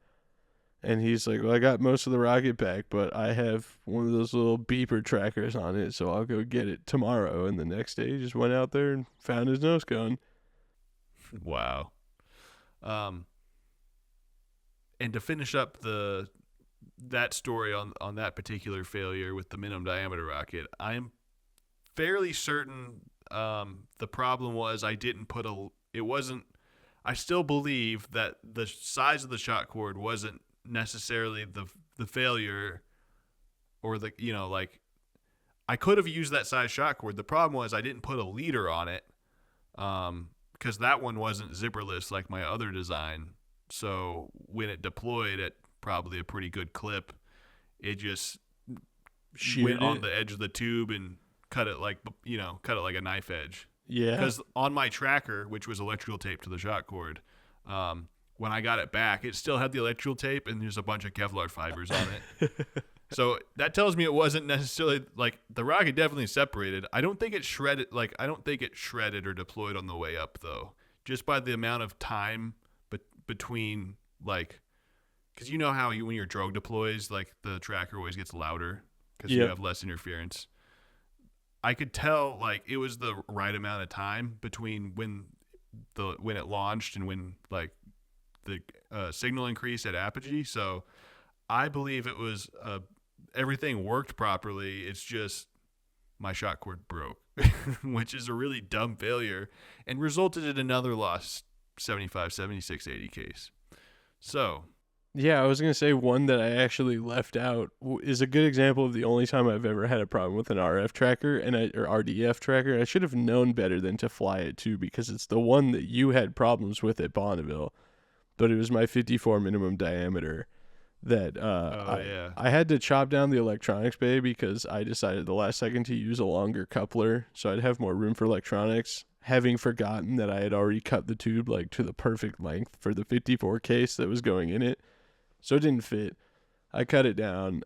And he's like, well, I got most of the rocket back, but I have one of those little beeper trackers on it, so I'll go get it tomorrow. And the next day, he just went out there and found his nose cone. Wow. And to finish up that story on that particular failure with the minimum diameter rocket, I am fairly certain the problem was I didn't put I still believe that the size of the shot cord wasn't necessarily the failure or I could have used that size shot cord. The problem was I didn't put a leader on it because that one wasn't zipperless like my other design. So when it deployed at probably a pretty good clip, it just went on the edge of the tube and cut it like a knife edge. Yeah. Because on my tracker, which was electrical tape to the shot cord, when I got it back, it still had the electrical tape and there's a bunch of Kevlar fibers on it. So that tells me it wasn't necessarily the rocket definitely separated. I don't think it shredded. I don't think it shredded or deployed on the way up though. Just by the amount of time between because you know how when your drogue deploys, the tracker always gets louder because you have less interference. I could tell like it was the right amount of time between when it launched and when like the signal increase at Apogee. So I believe it was everything worked properly. It's just my shot cord broke, which is a really dumb failure and resulted in another lost 75, 76, 80 case. So Yeah, I was going to say one that I actually left out is a good example of the only time I've ever had a problem with an RF tracker or RDF tracker. I should have known better than to fly it too, because it's the one that you had problems with at Bonneville, but it was my 54 minimum diameter that oh yeah. I had to chop down the electronics bay because I decided the last second to use a longer coupler so I'd have more room for electronics, having forgotten that I had already cut the tube like to the perfect length for the 54 case that was going in it. So it didn't fit. I cut it down.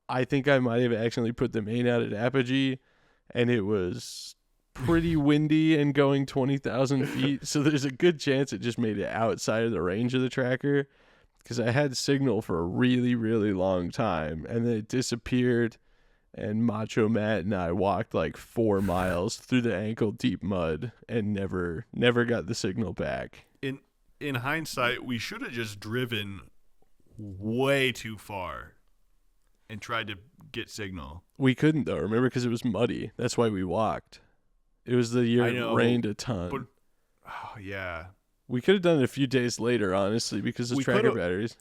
I think I might have accidentally put the main out at Apogee, and it was pretty windy and going 20,000 feet. So there's a good chance it just made it outside of the range of the tracker, because I had signal for a really, really long time, and then it disappeared, and Macho Matt and I walked like 4 miles through the ankle deep mud and never got the signal back. In hindsight, we should have just driven way too far and tried to get signal. We couldn't though, remember, because it was muddy. That's why we walked. It was the year it rained a ton. But, oh, yeah. We could have done it a few days later, honestly, because of tracker batteries.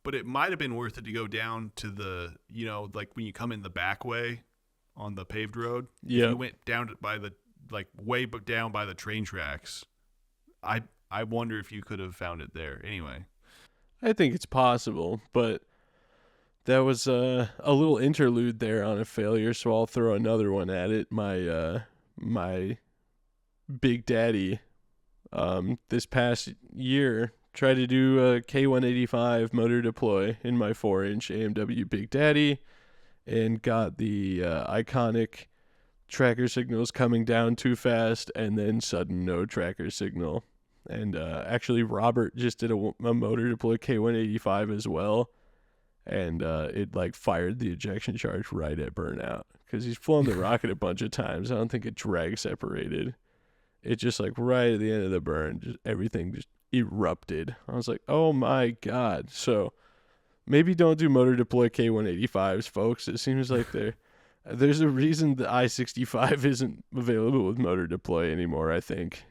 But it might have been worth it to go down to the, like when you come in the back way on the paved road. Yeah. You went down by the, like way down by the train tracks. I wonder if you could have found it there. Anyway. I think it's possible, but that was a little interlude there on a failure, so I'll throw another one at it. My Big Daddy, this past year, tried to do a K185 motor deploy in my 4-inch AMW Big Daddy, and got the iconic tracker signals coming down too fast, and then sudden no tracker signal. And actually, Robert just did a motor deploy K185 as well, and it like fired the ejection charge right at burnout, because he's flown the rocket a bunch of times. I don't think it drag separated. It just like right at the end of the burn, just everything just erupted. I was like, oh my god. So maybe don't do motor deploy K185s, folks. It seems like there's a reason the I-65 isn't available with motor deploy anymore, I think.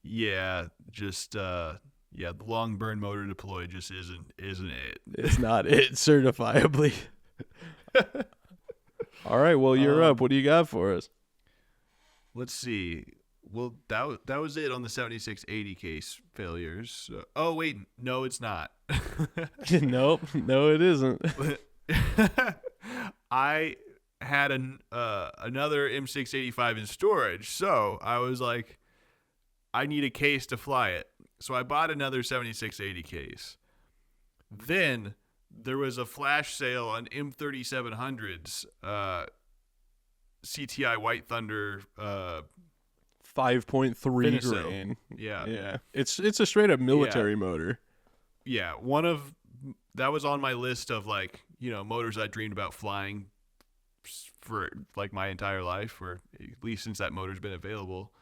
Yeah, just the long burn motor deploy just isn't it. It's not it, certifiably. All right, well, you're up. What do you got for us? Let's see. Well, that was it on the 7680 case failures. Oh wait, no, it's not. Nope, no, it isn't. I had another M685 in storage, so I was like, I need a case to fly it. So I bought another 7680 case. Then there was a flash sale on M3700s, CTI White Thunder 5.3 grain. Yeah. It's a straight up military motor. Yeah, that was on my list of like, motors I dreamed about flying for like my entire life, or at least since that motor's been available.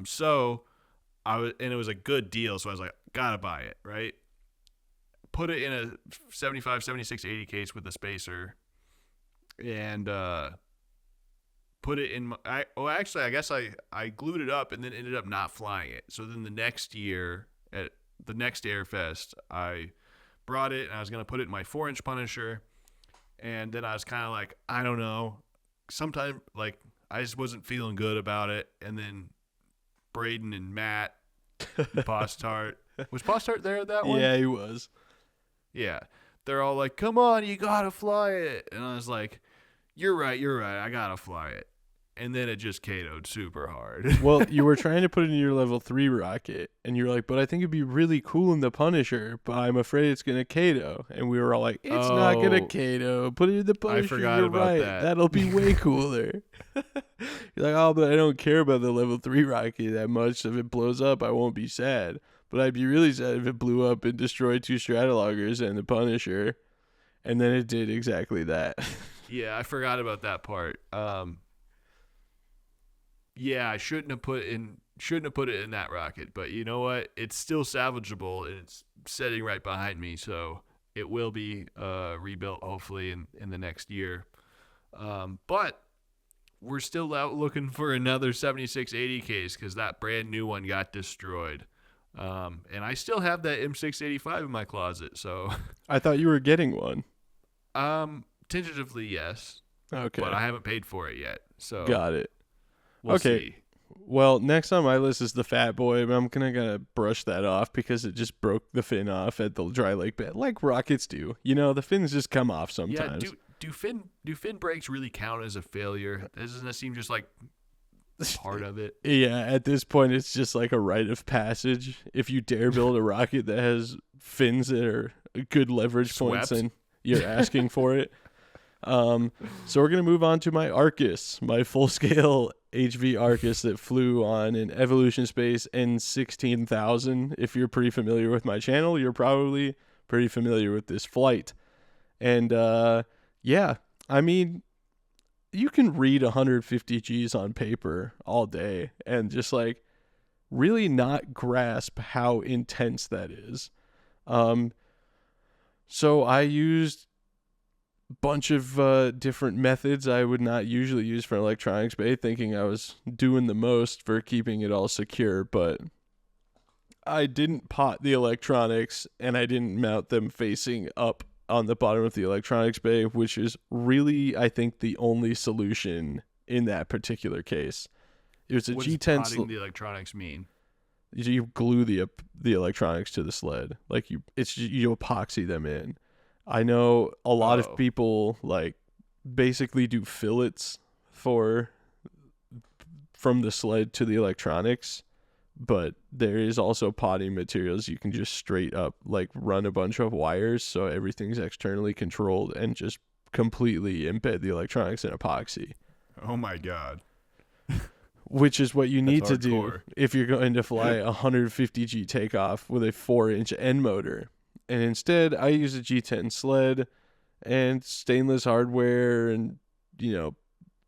So and it was a good deal, so I was like, gotta buy it, right? Put it in a 75, 76, 80 case with a spacer, and put it in. I guess I glued it up and then ended up not flying it. So then the next year at the next Airfest, I brought it and I was gonna put it in my 4-inch Punisher, and then I was kind of like, I don't know. Sometime like I just wasn't feeling good about it, and then Braden and Matt, Postart. Was Postart there at that one? Yeah, he was. Yeah. They're all like, come on, you gotta fly it. And I was like, you're right, I gotta fly it. And then it just KO'd super hard. Well, you were trying to put it in your level 3 rocket, and you're like, but I think it'd be really cool in the Punisher, but I'm afraid it's going to KO. And we were all like, it's not going to KO. Put it in the Punisher. I forgot you're about right. that. That'll be way cooler. You're like, oh, but I don't care about the level 3 rocket that much. So if it blows up, I won't be sad. But I'd be really sad if it blew up and destroyed 2 Stratologgers and the Punisher. And then it did exactly that. Yeah, I forgot about that part. Yeah, I shouldn't have put it in that rocket, but you know what? It's still salvageable and it's sitting right behind me, so it will be rebuilt hopefully in the next year. But we're still out looking for another 7680 case because that brand new one got destroyed. And I still have that M685 in my closet, so I thought you were getting one. tentatively yes, but Okay, I haven't paid for it yet, so got it. we'll Okay, see. well, next on my list is the Fat Boy, but I'm gonna brush that off because it just broke the fin off at the dry lake bed, like rockets do. You know, the fins just come off Yeah, sometimes. do fin brakes really count as a failure? Doesn't that seem just like part of it? Yeah, at this point, it's just like a rite of passage. If you dare build a rocket that has fins that are good leverage points, Swept. then you're asking for it. So we're gonna move on to my Arcus, my full-scale HV Arcus that flew on an Evolution Space N16,000. If you're pretty familiar with my channel, you're probably pretty familiar with this flight. And yeah, I mean, you can read 150 Gs on paper all day and just like really not grasp how intense that is. Um, so I used bunch of different methods I would not usually use for electronics bay, thinking I was doing the most for keeping it all secure, but I didn't pot the electronics and I didn't mount them facing up on the bottom of the electronics bay, which is really, I think, the only solution in that particular case. It was a What does G10 potting the electronics mean? you glue the electronics to the sled, like you epoxy them in. I know a lot of Oh, people like basically do fillets for from the sled to the electronics, but there is also potting materials you can just straight up like run a bunch of wires so everything's externally controlled and just completely embed the electronics in epoxy, oh my God, which is what you that's need to do hardcore. if you're going to fly a 150G takeoff with a 4-inch end motor. And instead, I use a G10 sled and stainless hardware, and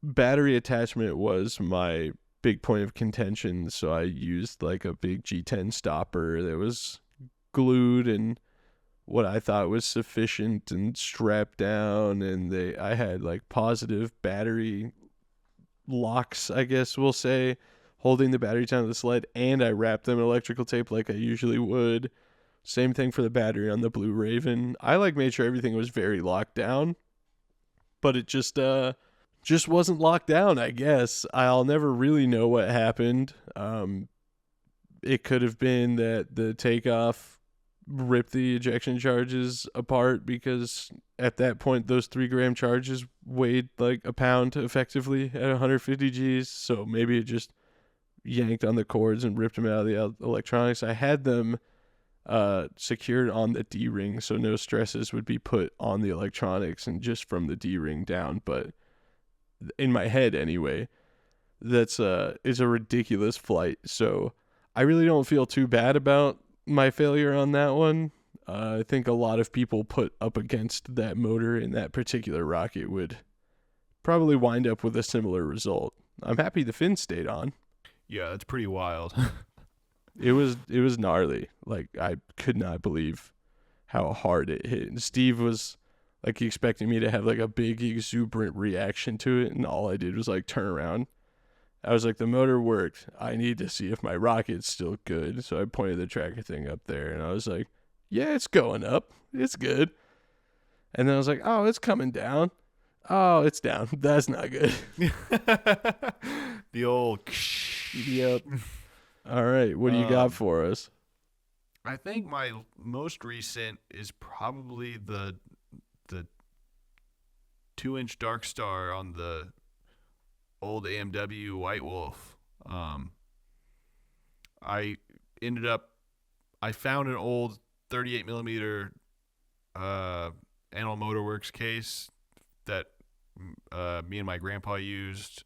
battery attachment was my big point of contention. So I used like a big G10 stopper that was glued and what I thought was sufficient and strapped down, and I had like positive battery locks, I guess we'll say, holding the batteries down to the sled, and I wrapped them in electrical tape like I usually would. Same thing for the battery on the Blue Raven. I like made sure everything was very locked down, but it just wasn't locked down, I guess. I'll never really know what happened. It could have been that the takeoff ripped the ejection charges apart because at that point those 3 gram charges weighed like a pound effectively at 150 Gs. So maybe it just yanked on the cords and ripped them out of the electronics. I had them secured on the D-ring so no stresses would be put on the electronics and just from the D-ring down. But in my head anyway, that's is a ridiculous flight. So I really don't feel too bad about my failure on that one. I think a lot of people put up against that motor in that particular rocket would probably wind up with a similar result. I'm happy the fin stayed on. Yeah, that's pretty wild. It was gnarly. Like I could not believe how hard it hit. And Steve was like expecting me to have like a big exuberant reaction to it, and all I did was like turn around. I was like, the motor worked. I need to see if my rocket's still good. So I pointed the tracker thing up there, and I was like, yeah, it's going up. It's good. And then I was like, oh, it's coming down. Oh, it's down. That's not good. The old. Yep. All right. What do you got for us? I think my most recent is probably the 2-inch Dark Star on the old AMW White Wolf. I ended up I found an old 38 millimeter Animal Motorworks case that me and my grandpa used.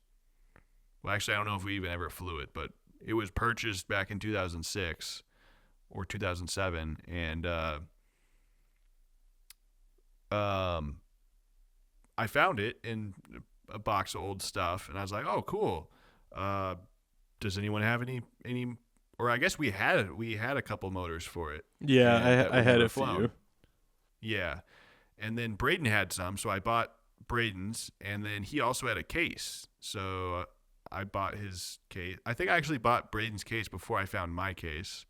Well, actually, I don't know if we even ever flew it, but it was purchased back in 2006 or 2007, and I I found it in a box of old stuff, and I was like, oh, cool. Does anyone have any? Or I guess we had a couple motors for it. Yeah, And that I we had never a flown. few. Yeah, and then Braden had some, so I bought Braden's, and then he also had a case, so I bought his case. I think I actually bought Braden's case before I found my case.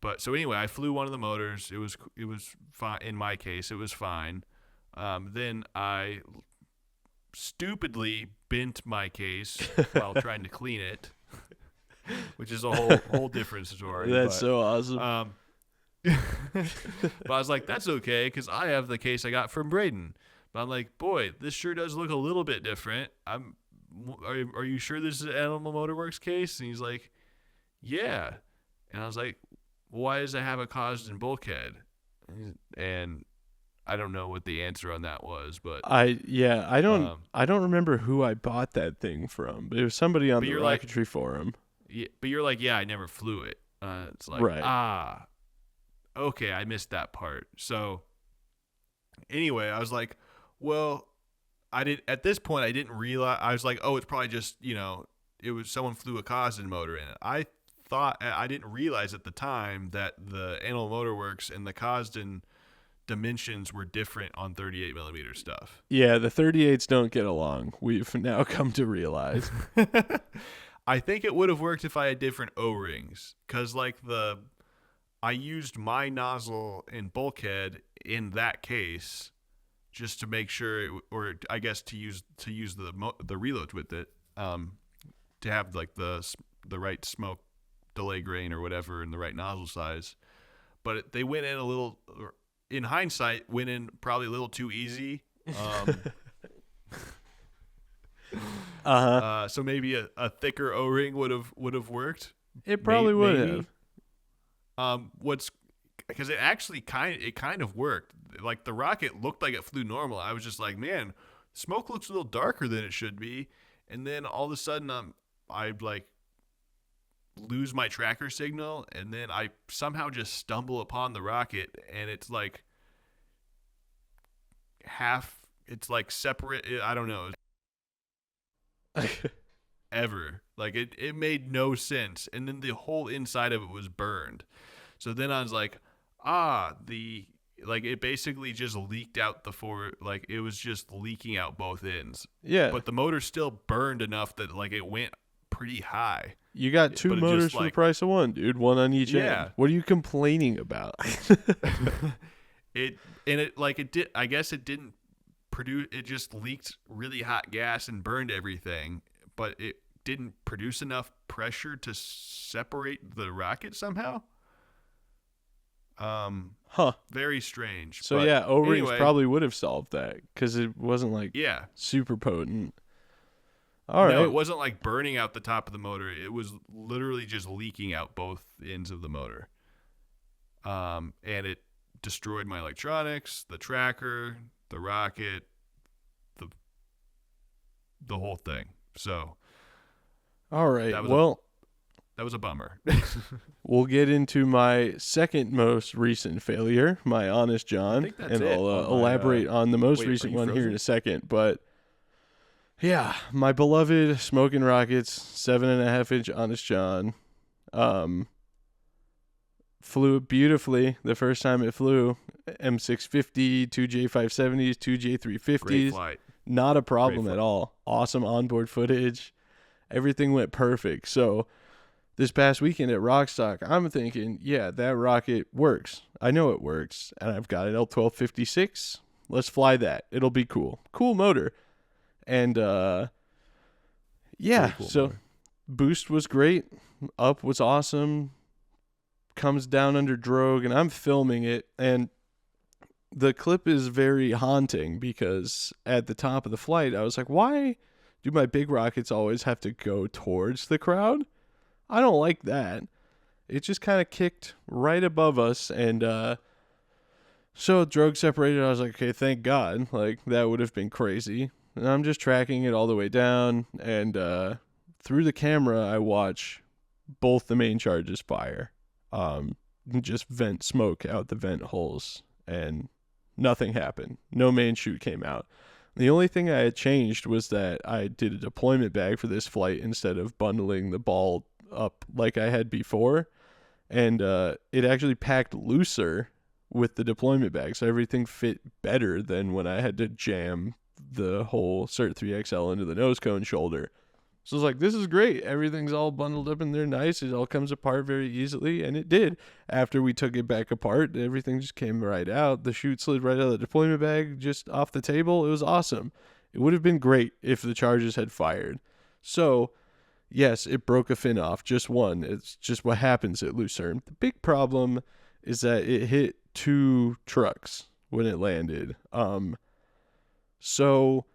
But so anyway, I flew one of the motors. It was fine in my case. It was fine. Then I stupidly bent my case while trying to clean it, which is a whole different story. That's so awesome. But I was like, that's okay, because I have the case I got from Braden. But I'm like, boy, this sure does look a little bit different. Are you sure this is an Animal Motor Works case? And he's like, yeah. And I was like, why does it have a Cosden bulkhead? And I don't know what the answer on that was, but I don't remember who I bought that thing from, but it was somebody on the Rocketry forum. Yeah, but you're like, yeah, I never flew it. It's like, right. Okay, I missed that part. So anyway, I was like, well, at this point I didn't realize. I was like, oh, it's probably just, it was someone flew a Cosden motor in it. I didn't realize at the time that the Animal Motor Works and the Cosden dimensions were different on 38 millimeter stuff. Yeah, the 38s don't get along. We've now come to realize. I think it would have worked if I had different O-rings, because I used my nozzle and bulkhead in that case just to make sure, or I guess to use the reloads with it, to have like the right smoke delay grain or whatever and the right nozzle size. But they went in a little, in hindsight, went in probably a little too easy. So maybe a thicker O-ring would have worked. It probably would have. Because it actually kind of worked. Like the rocket looked like it flew normal. I was just like, man, smoke looks a little darker than it should be. And then all of a sudden, I'd like lose my tracker signal, and then I somehow just stumble upon the rocket, and it's like it's like separate. I don't know. Ever. Like it made no sense. And then the whole inside of it was burned. So then I was like, it basically just leaked out it was just leaking out both ends. Yeah. But the motor still burned enough that like it went pretty hie. You got two motors for the price of one, dude. One on each end. What are you complaining about? I guess it didn't produce, it just leaked really hot gas and burned everything, but it didn't produce enough pressure to separate the rocket somehow. Very strange. So yeah, O-rings probably would have solved that, because it wasn't super potent. All right. No, it wasn't like burning out the top of the motor. It was literally just leaking out both ends of the motor. And it destroyed my electronics, the tracker, the rocket, the whole thing. So, all right. That was a bummer. We'll get into my second most recent failure, my Honest John, and I'll elaborate on the most recent one here in a second. But yeah, my beloved Smoking Rockets 7.5-inch Honest John flew beautifully the first time it flew. M650, two J570s, two J350s. Great flight. Not a problem at all. Awesome onboard footage. Everything went perfect. So this past weekend at Rockstock, I'm thinking, yeah, that rocket works. I know it works. And I've got an L1256. Let's fly that. It'll be cool. Cool motor. And cool motor. Boost was great. Up was awesome. Comes down under drogue, and I'm filming it, and the clip is very haunting, because at the top of the flight, I was like, why do my big rockets always have to go towards the crowd? I don't like that. It just kind of kicked right above us, and so drogue separated. I was like, okay, thank God. Like, that would have been crazy. And I'm just tracking it all the way down, and through the camera, I watch both the main charges fire. Just vent smoke out the vent holes, and Nothing happened. No main chute came out. The only thing I had changed was that I did a deployment bag for this flight instead of bundling the ball up like I had before. And it actually packed looser with the deployment bag, so everything fit better than when I had to jam the whole Cert 3XL into the nose cone shoulder. So I was like, this is great. Everything's all bundled up in there nice. It all comes apart very easily, and it did. After we took it back apart, everything just came right out. The chute slid right out of the deployment bag, just off the table. It was awesome. It would have been great if the charges had fired. So, yes, it broke a fin off, just one. It's just what happens at Lucerne. The big problem is that it hit 2 trucks when it landed. So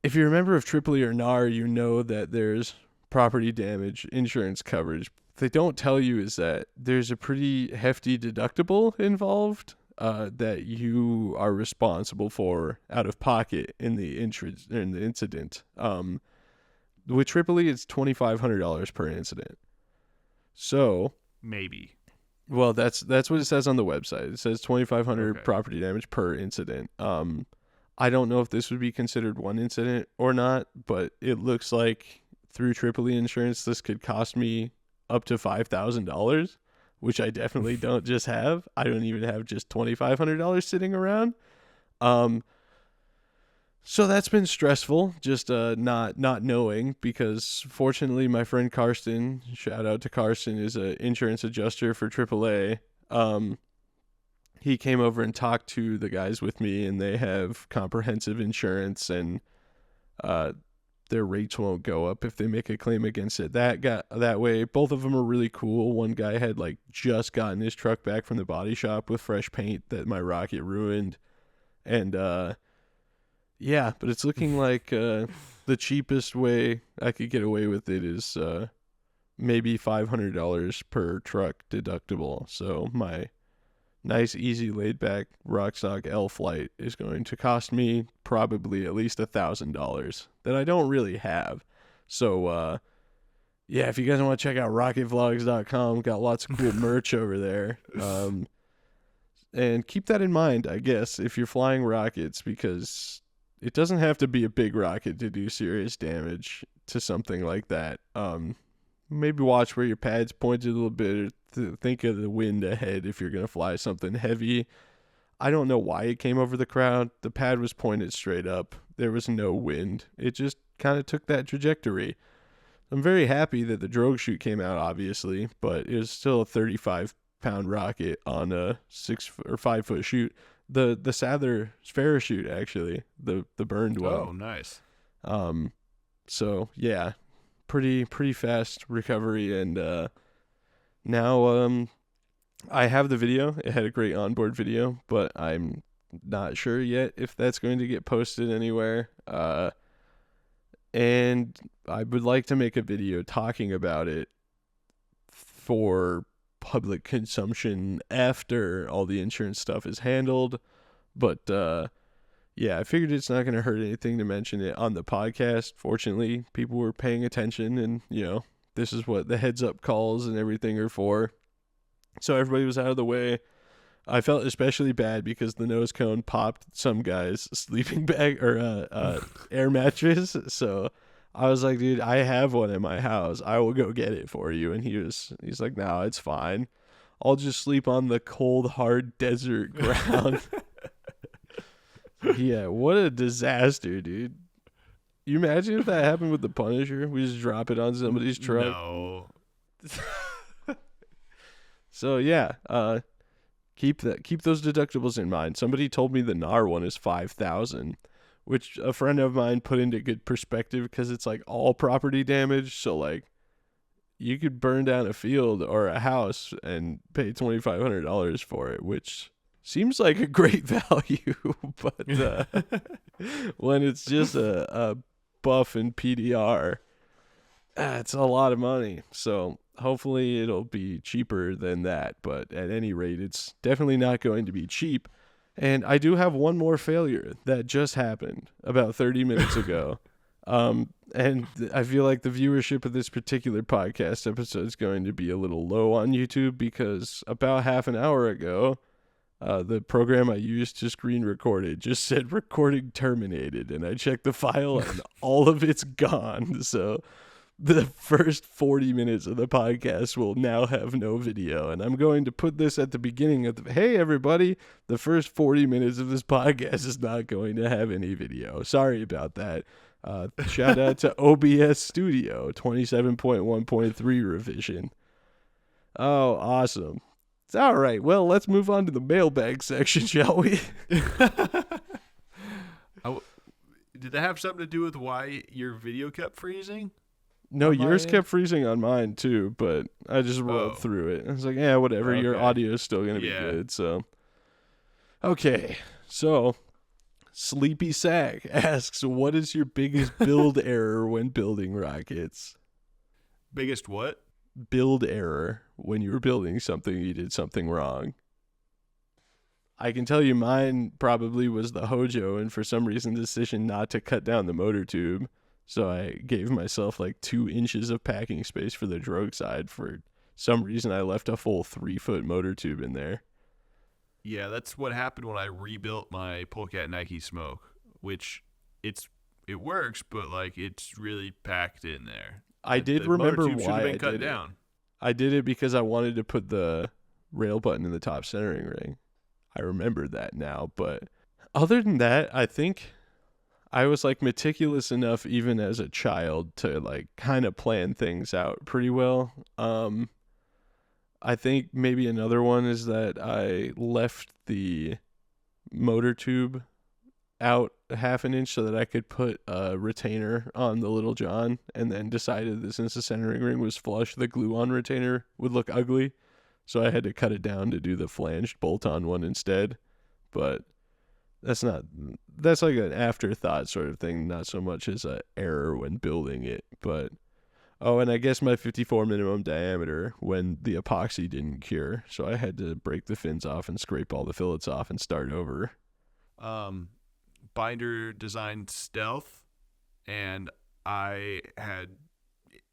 if you're a member of Tripoli or NAR, you know that there's property damage insurance coverage. What they don't tell you is that there's a pretty hefty deductible involved that you are responsible for out of pocket in the incident. With Tripoli, it's $2,500 per incident. So Maybe. well, that's what it says on the website. It says 2,500 Okay. property damage per incident. I don't know if this would be considered one incident or not, but it looks like through Tripoli insurance, this could cost me up to $5,000, which I definitely don't just have. I don't even have just $2,500 sitting around. So that's been stressful, just not knowing, because fortunately my friend Karsten, shout out to Karsten, is an insurance adjuster for AAA. He came over and talked to the guys with me, and they have comprehensive insurance, and their rates won't go up if they make a claim against it. That way. Both of them are really cool. One guy had like just gotten his truck back from the body shop with fresh paint that my Rocket ruined, and yeah, but it's looking like the cheapest way I could get away with it is maybe $500 per truck deductible. So my nice, easy, laid-back Rockstock L flight is going to cost me probably at least $1,000 that I don't really have. So yeah, if you guys want to check out rocketvlogs.com, got lots of cool merch over there. And keep that in mind, I guess, if you're flying rockets, because it doesn't have to be a big rocket to do serious damage to something like that. Maybe watch where your pad's pointed a little bit, or think of the wind ahead if you're going to fly something heavy. I don't know why it came over the crowd. The pad was pointed straight up. There was no wind. It just kind of took that trajectory. I'm very happy that the drogue chute came out, obviously, but it was still a 35-pound rocket on a 6 or 5 foot chute. The Sather parachute, actually, the burned well. Oh, nice. So yeah, pretty fast recovery, and now I have the video. It had a great onboard video, but I'm not sure yet if that's going to get posted anywhere. And I would like to make a video talking about it for public consumption after all the insurance stuff is handled. But yeah, I figured it's not going to hurt anything to mention it on the podcast. Fortunately, people were paying attention, and this is what the heads up calls and everything are for. So everybody was out of the way. I felt especially bad because the nose cone popped some guy's sleeping bag or air mattress. So I was like, dude, I have one in my house. I will go get it for you. And he's like, no, it's fine. I'll just sleep on the cold, hard desert ground. Yeah, what a disaster, dude. You imagine if that happened with the Punisher? We just drop it on somebody's truck. No. So yeah, keep those deductibles in mind. Somebody told me the NAR one is $5,000, which a friend of mine put into good perspective because it's like all property damage. So like, you could burn down a field or a house and pay $2,500 for it, which seems like a great value. But when it's just a buff and PDR, it's a lot of money. So hopefully it'll be cheaper than that. But at any rate, it's definitely not going to be cheap. And I do have one more failure that just happened about 30 minutes ago. And I feel like the viewership of this particular podcast episode is going to be a little low on YouTube because about half an hour ago, The program I used to screen record it just said recording terminated, and I checked the file and all of it's gone. So the first 40 minutes of the podcast will now have no video. And I'm going to put this at the beginning of hey, everybody, the first 40 minutes of this podcast is not going to have any video. Sorry about that. Shout out to OBS Studio 27.1.3 revision. Oh, awesome. It's all right. Well, let's move on to the mailbag section, shall we? Did that have something to do with why your video kept freezing? No, yours kept freezing on mine too, but I just rolled through it. I was like, yeah, whatever. Okay. Your audio is still going to be good. So, okay. So, Sleepy Sack asks, what is your biggest build error when building rockets? Biggest what? Build error. When you were building something, you did something wrong. I can tell you mine probably was the Hojo, and for some reason the decision not to cut down the motor tube. So I gave myself like 2 inches of packing space for the drogue side. For some reason, I left a full 3-foot motor tube in there. Yeah, that's what happened when I rebuilt my Polecat Nike Smoke, which it works, but like it's really packed in there. I did remember why I did it. Down. I did it because I wanted to put the rail button in the top centering ring. I remember that now, but other than that, I think I was like meticulous enough even as a child to like kind of plan things out pretty well. I think maybe another one is that I left the motor tube out a half an inch so that I could put a retainer on the Little John, and then decided that since the centering ring was flush, the glue-on retainer would look ugly. So I had to cut it down to do the flanged bolt-on one instead. But that's like an afterthought sort of thing, not so much as an error when building it. But and I guess my 54 minimum diameter when the epoxy didn't cure, so I had to break the fins off and scrape all the fillets off and start over. Binder designed Stealth, and I had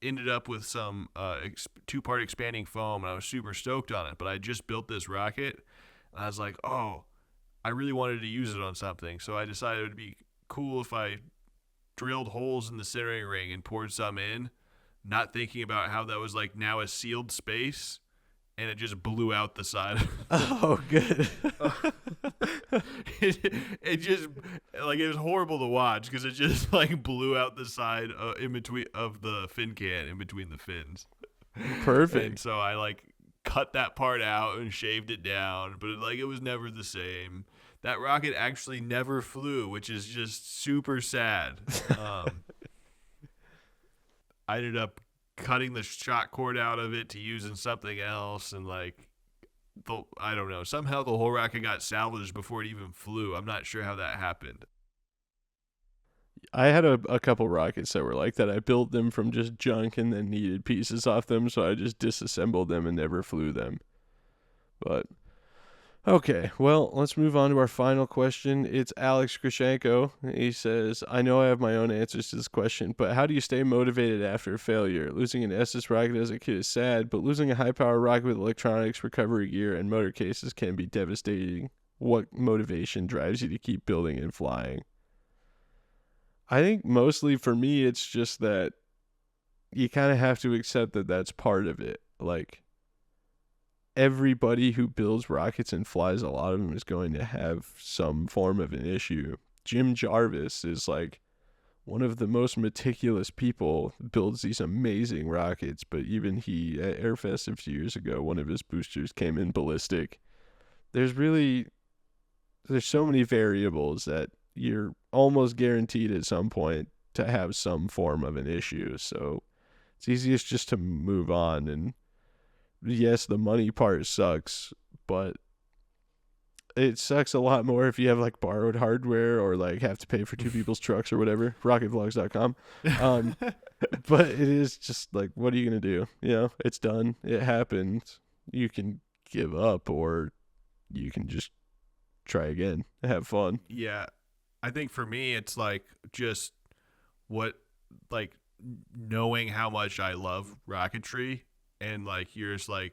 ended up with some 2-part expanding foam, and I was super stoked on it. But I just built this rocket, and I was like, oh, I really wanted to use it on something. So I decided it would be cool if I drilled holes in the centering ring and poured some in, not thinking about how that was like now a sealed space, and it just blew out the side. Oh, good. it just like it was horrible to watch because it just like blew out the side in between of the fin can in between the fins. Perfect. And so I like cut that part out and shaved it down, but it was never the same. That rocket actually never flew, which is just super sad. I ended up cutting the shot cord out of it to use in something else, and I don't know. Somehow the whole rocket got salvaged before it even flew. I'm not sure how that happened. I had a couple rockets that were like that. I built them from just junk and then needed pieces off them, so I just disassembled them and never flew them. But okay, well, let's move on to our final question. It's Alex Krishenko. He says, I know I have my own answers to this question, but how do you stay motivated after failure? Losing an Estes rocket as a kid is sad, but losing a high-power rocket with electronics, recovery gear, and motor cases can be devastating. What motivation drives you to keep building and flying? I think mostly for me, it's just that you kind of have to accept that that's part of it. Like, everybody who builds rockets and flies a lot of them is going to have some form of an issue. Jim Jarvis is like one of the most meticulous people, builds these amazing rockets, but even he at Airfest a few years ago, one of his boosters came in ballistic. There's so many variables that you're almost guaranteed at some point to have some form of an issue. So it's easiest just to move on. And yes, the money part sucks, but it sucks a lot more if you have like borrowed hardware or like have to pay for 2 people's trucks or whatever. Rocketvlogs.com. But it is just like, what are you going to do? You know, it's done. It happened. You can give up or you can just try again. Have fun. Yeah. I think for me, it's like just knowing how much I love rocketry, and like you're just like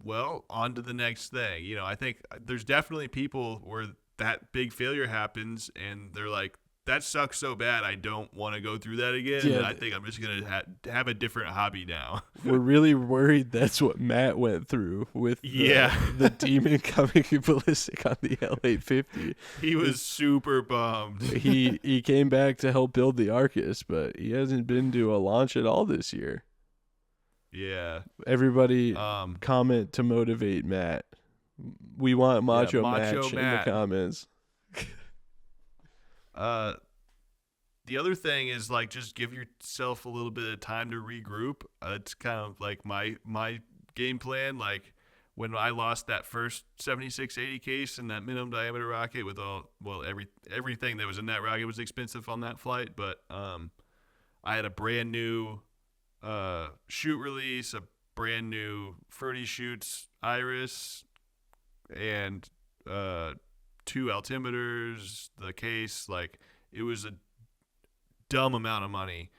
well, on to the next thing. You know, I think there's definitely people where that big failure happens and they're like, that sucks so bad, I don't want to go through that again. Yeah, And I think I'm just going to have a different hobby now. we're really worried that's what Matt went through with Yeah. the demon coming ballistic on the L850. He was super bummed. He came back to help build the Arcus, but he hasn't been to a launch at all this year. Yeah. Everybody comment to motivate Matt. We want Macho Match in the comments. The other thing is like just give yourself a little bit of time to regroup. It's kind of like my game plan. Like when I lost that first 7680 case and that minimum diameter rocket with everything that was in that rocket was expensive on that flight, but I had a brand new shoot release, a brand new Ferdy Shoots Iris, and 2 altimeters, the case. Like, it was a dumb amount of money,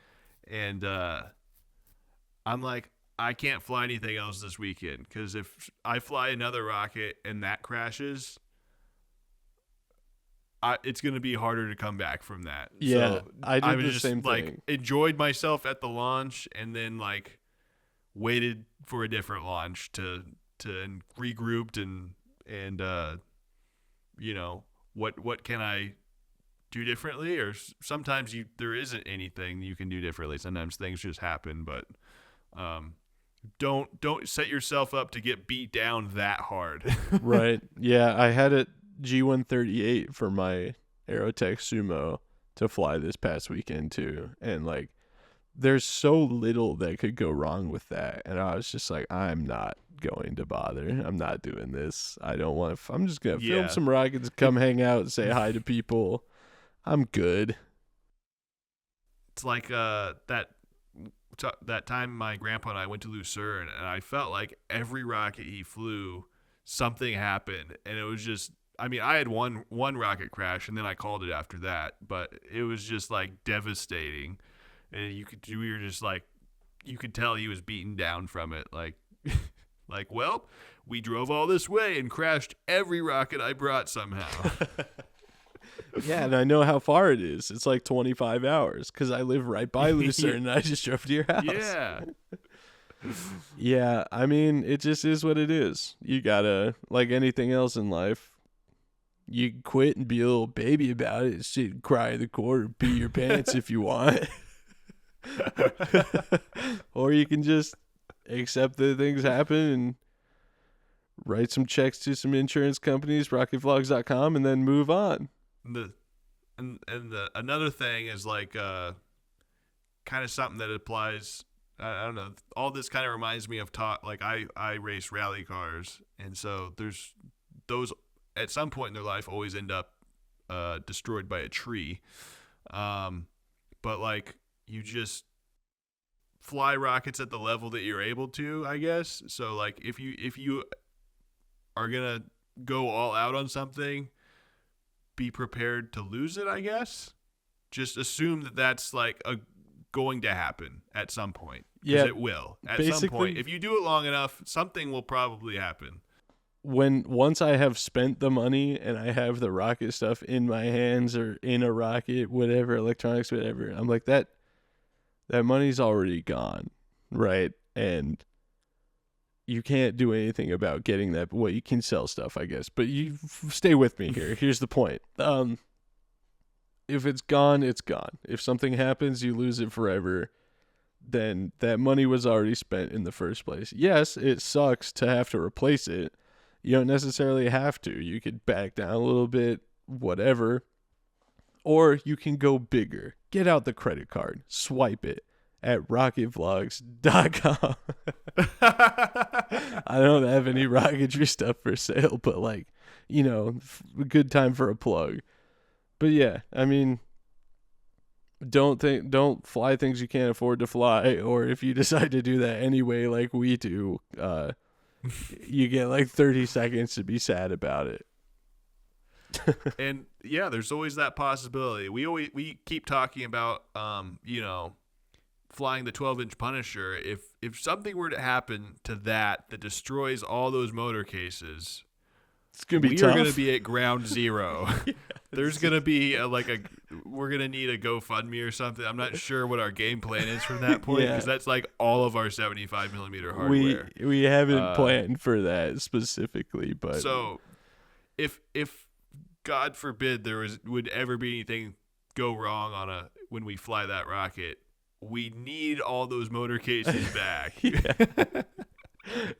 and I'm like, I can't fly anything else this weekend, because if I fly another rocket and that crashes, it's going to be harder to come back from that. Yeah, so I did the just, same like, thing. enjoyed myself at the launch and then like waited for a different launch to and regrouped and you know, what can I do differently? Or sometimes there isn't anything you can do differently. Sometimes things just happen, but don't set yourself up to get beat down that hard. Right. Yeah, I had a G138 for my Aerotech Sumo to fly this past weekend too, and like there's so little that could go wrong with that, and I was just like, I'm not going to bother. I'm not doing this. I don't want to. I'm just gonna film some rockets, come hang out, say hi to people. I'm good. It's like that time my grandpa and I went to Lucerne, and I felt like every rocket he flew, something happened, and it was just. I mean, I had one rocket crash, and then I called it after that, but it was just like devastating, and you could tell he was beaten down from it, like. Like, well, we drove all this way and crashed every rocket I brought somehow. Yeah, and I know how far it is. It's like 25 hours because I live right by Lucerne and I just drove to your house. Yeah. Yeah, I mean, it just is what it is. You gotta, like anything else in life, you quit and be a little baby about it. Sit and cry in the corner, pee your pants if you want. Or you can just accept that things happen and write some checks to some insurance companies, rocketvlogs.com, and then move on. Another thing is like kind of something that applies. I don't know. All this kind of reminds me of like I race rally cars, and so there's those at some point in their life always end up destroyed by a tree. But like you just fly rockets at the level that you're able to, I guess. So like if you are gonna go all out on something, be prepared to lose it, I guess. Just assume that that's like going to happen at some point. Yeah, it will. At some point, if you do it long enough, something will probably happen. Once I have spent the money and I have the rocket stuff in my hands or in a rocket, whatever, electronics, whatever, I'm like that money's already gone, right? And you can't do anything about getting that. Well, you can sell stuff, I guess, but you stay with me here. Here's the point. If it's gone, it's gone. If something happens, you lose it forever. Then that money was already spent in the first place. Yes, it sucks to have to replace it. You don't necessarily have to. You could back down a little bit, whatever. Or you can go bigger. Get out the credit card. Swipe it at rocketvlogs.com. I don't have any rocketry stuff for sale, but like, you know, a good time for a plug. But yeah, I mean, don't fly things you can't afford to fly, or if you decide to do that anyway, like we do, you get like 30 seconds to be sad about it. And yeah, there's always that possibility. We keep talking about, you know, flying the 12-inch Punisher, if something were to happen to that destroys all those motor cases, It's gonna be we tough. are going to be at ground zero. Yeah, There's going to be we're going to need a GoFundMe or something. I'm not sure what our game plan is from that point, because that's like all of our 75 millimeter hardware. We haven't planned for that specifically, but so if God forbid there would ever be anything go wrong when we fly that rocket, we need all those motor cases back.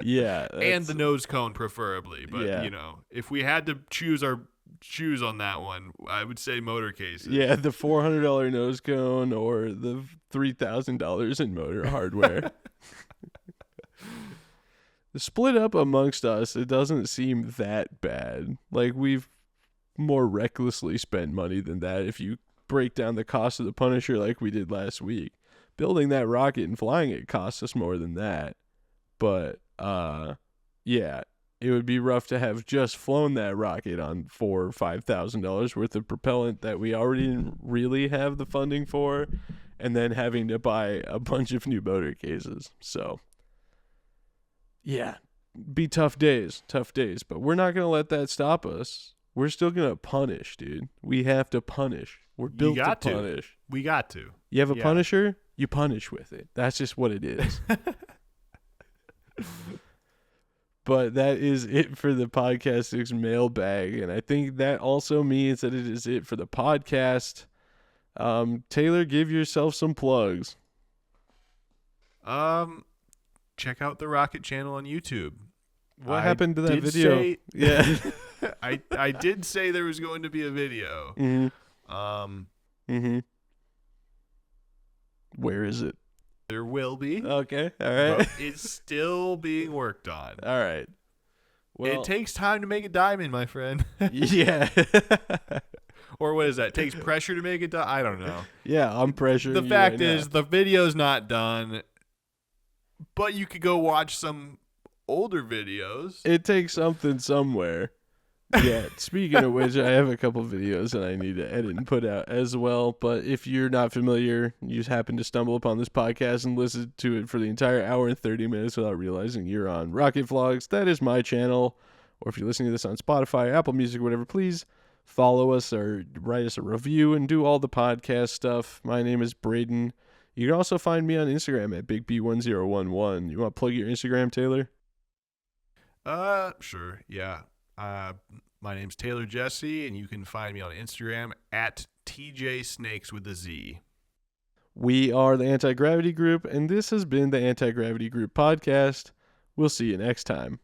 Yeah, and the nose cone preferably, but yeah. if we had to choose on that one, I would say motor cases. Yeah, the $400 nose cone or the $3,000 in motor hardware. Split up amongst us, it doesn't seem that bad. Like, we've more recklessly spent money than that if you break down the cost of the Punisher like we did last week. Building that rocket and flying it costs us more than that. But, yeah, it would be rough to have just flown that rocket on $4,000 or $5,000 worth of propellant that we already didn't really have the funding for, and then having to buy a bunch of new motor cases. So, yeah, be tough days, but we're not going to let that stop us. We're still going to punish, dude. We have to punish. We're built to punish. We got to. You have a Punisher, you punish with it. That's just what it is. But that is it for the Podcast6 mailbag, and I think that also means that it is it for the podcast. Taylor, give yourself some plugs. Check out the Rocket channel on YouTube. What happened to that video? I did say there was going to be a video. Mm-hmm. Where is it? There will be. Okay, all right. But it's still being worked on. All right. Well, it takes time to make a diamond, my friend. Yeah. Or what is that? It takes pressure to make it diamond? I don't know. Yeah, I'm pressuring The you fact right is, now. the video's not done, but you could go watch some older videos. It takes something somewhere. Yeah, speaking of which, I have a couple videos that I need to edit and put out as well. But if you're not familiar, you just happen to stumble upon this podcast and listen to it for the entire hour and 30 minutes without realizing you're on Rocket Vlogs, that is my channel. Or if you're listening to this on Spotify, Apple Music, whatever, please follow us or write us a review and do all the podcast stuff. My name is Braden. You can also find me on Instagram at BigB1011. You want to plug your Instagram, Taylor? Sure, yeah. My name's Taylor Jesse, and you can find me on Instagram at TJSnakes with a Z. We are the Anti-Gravity Group, and this has been the Anti-Gravity Group podcast. We'll see you next time.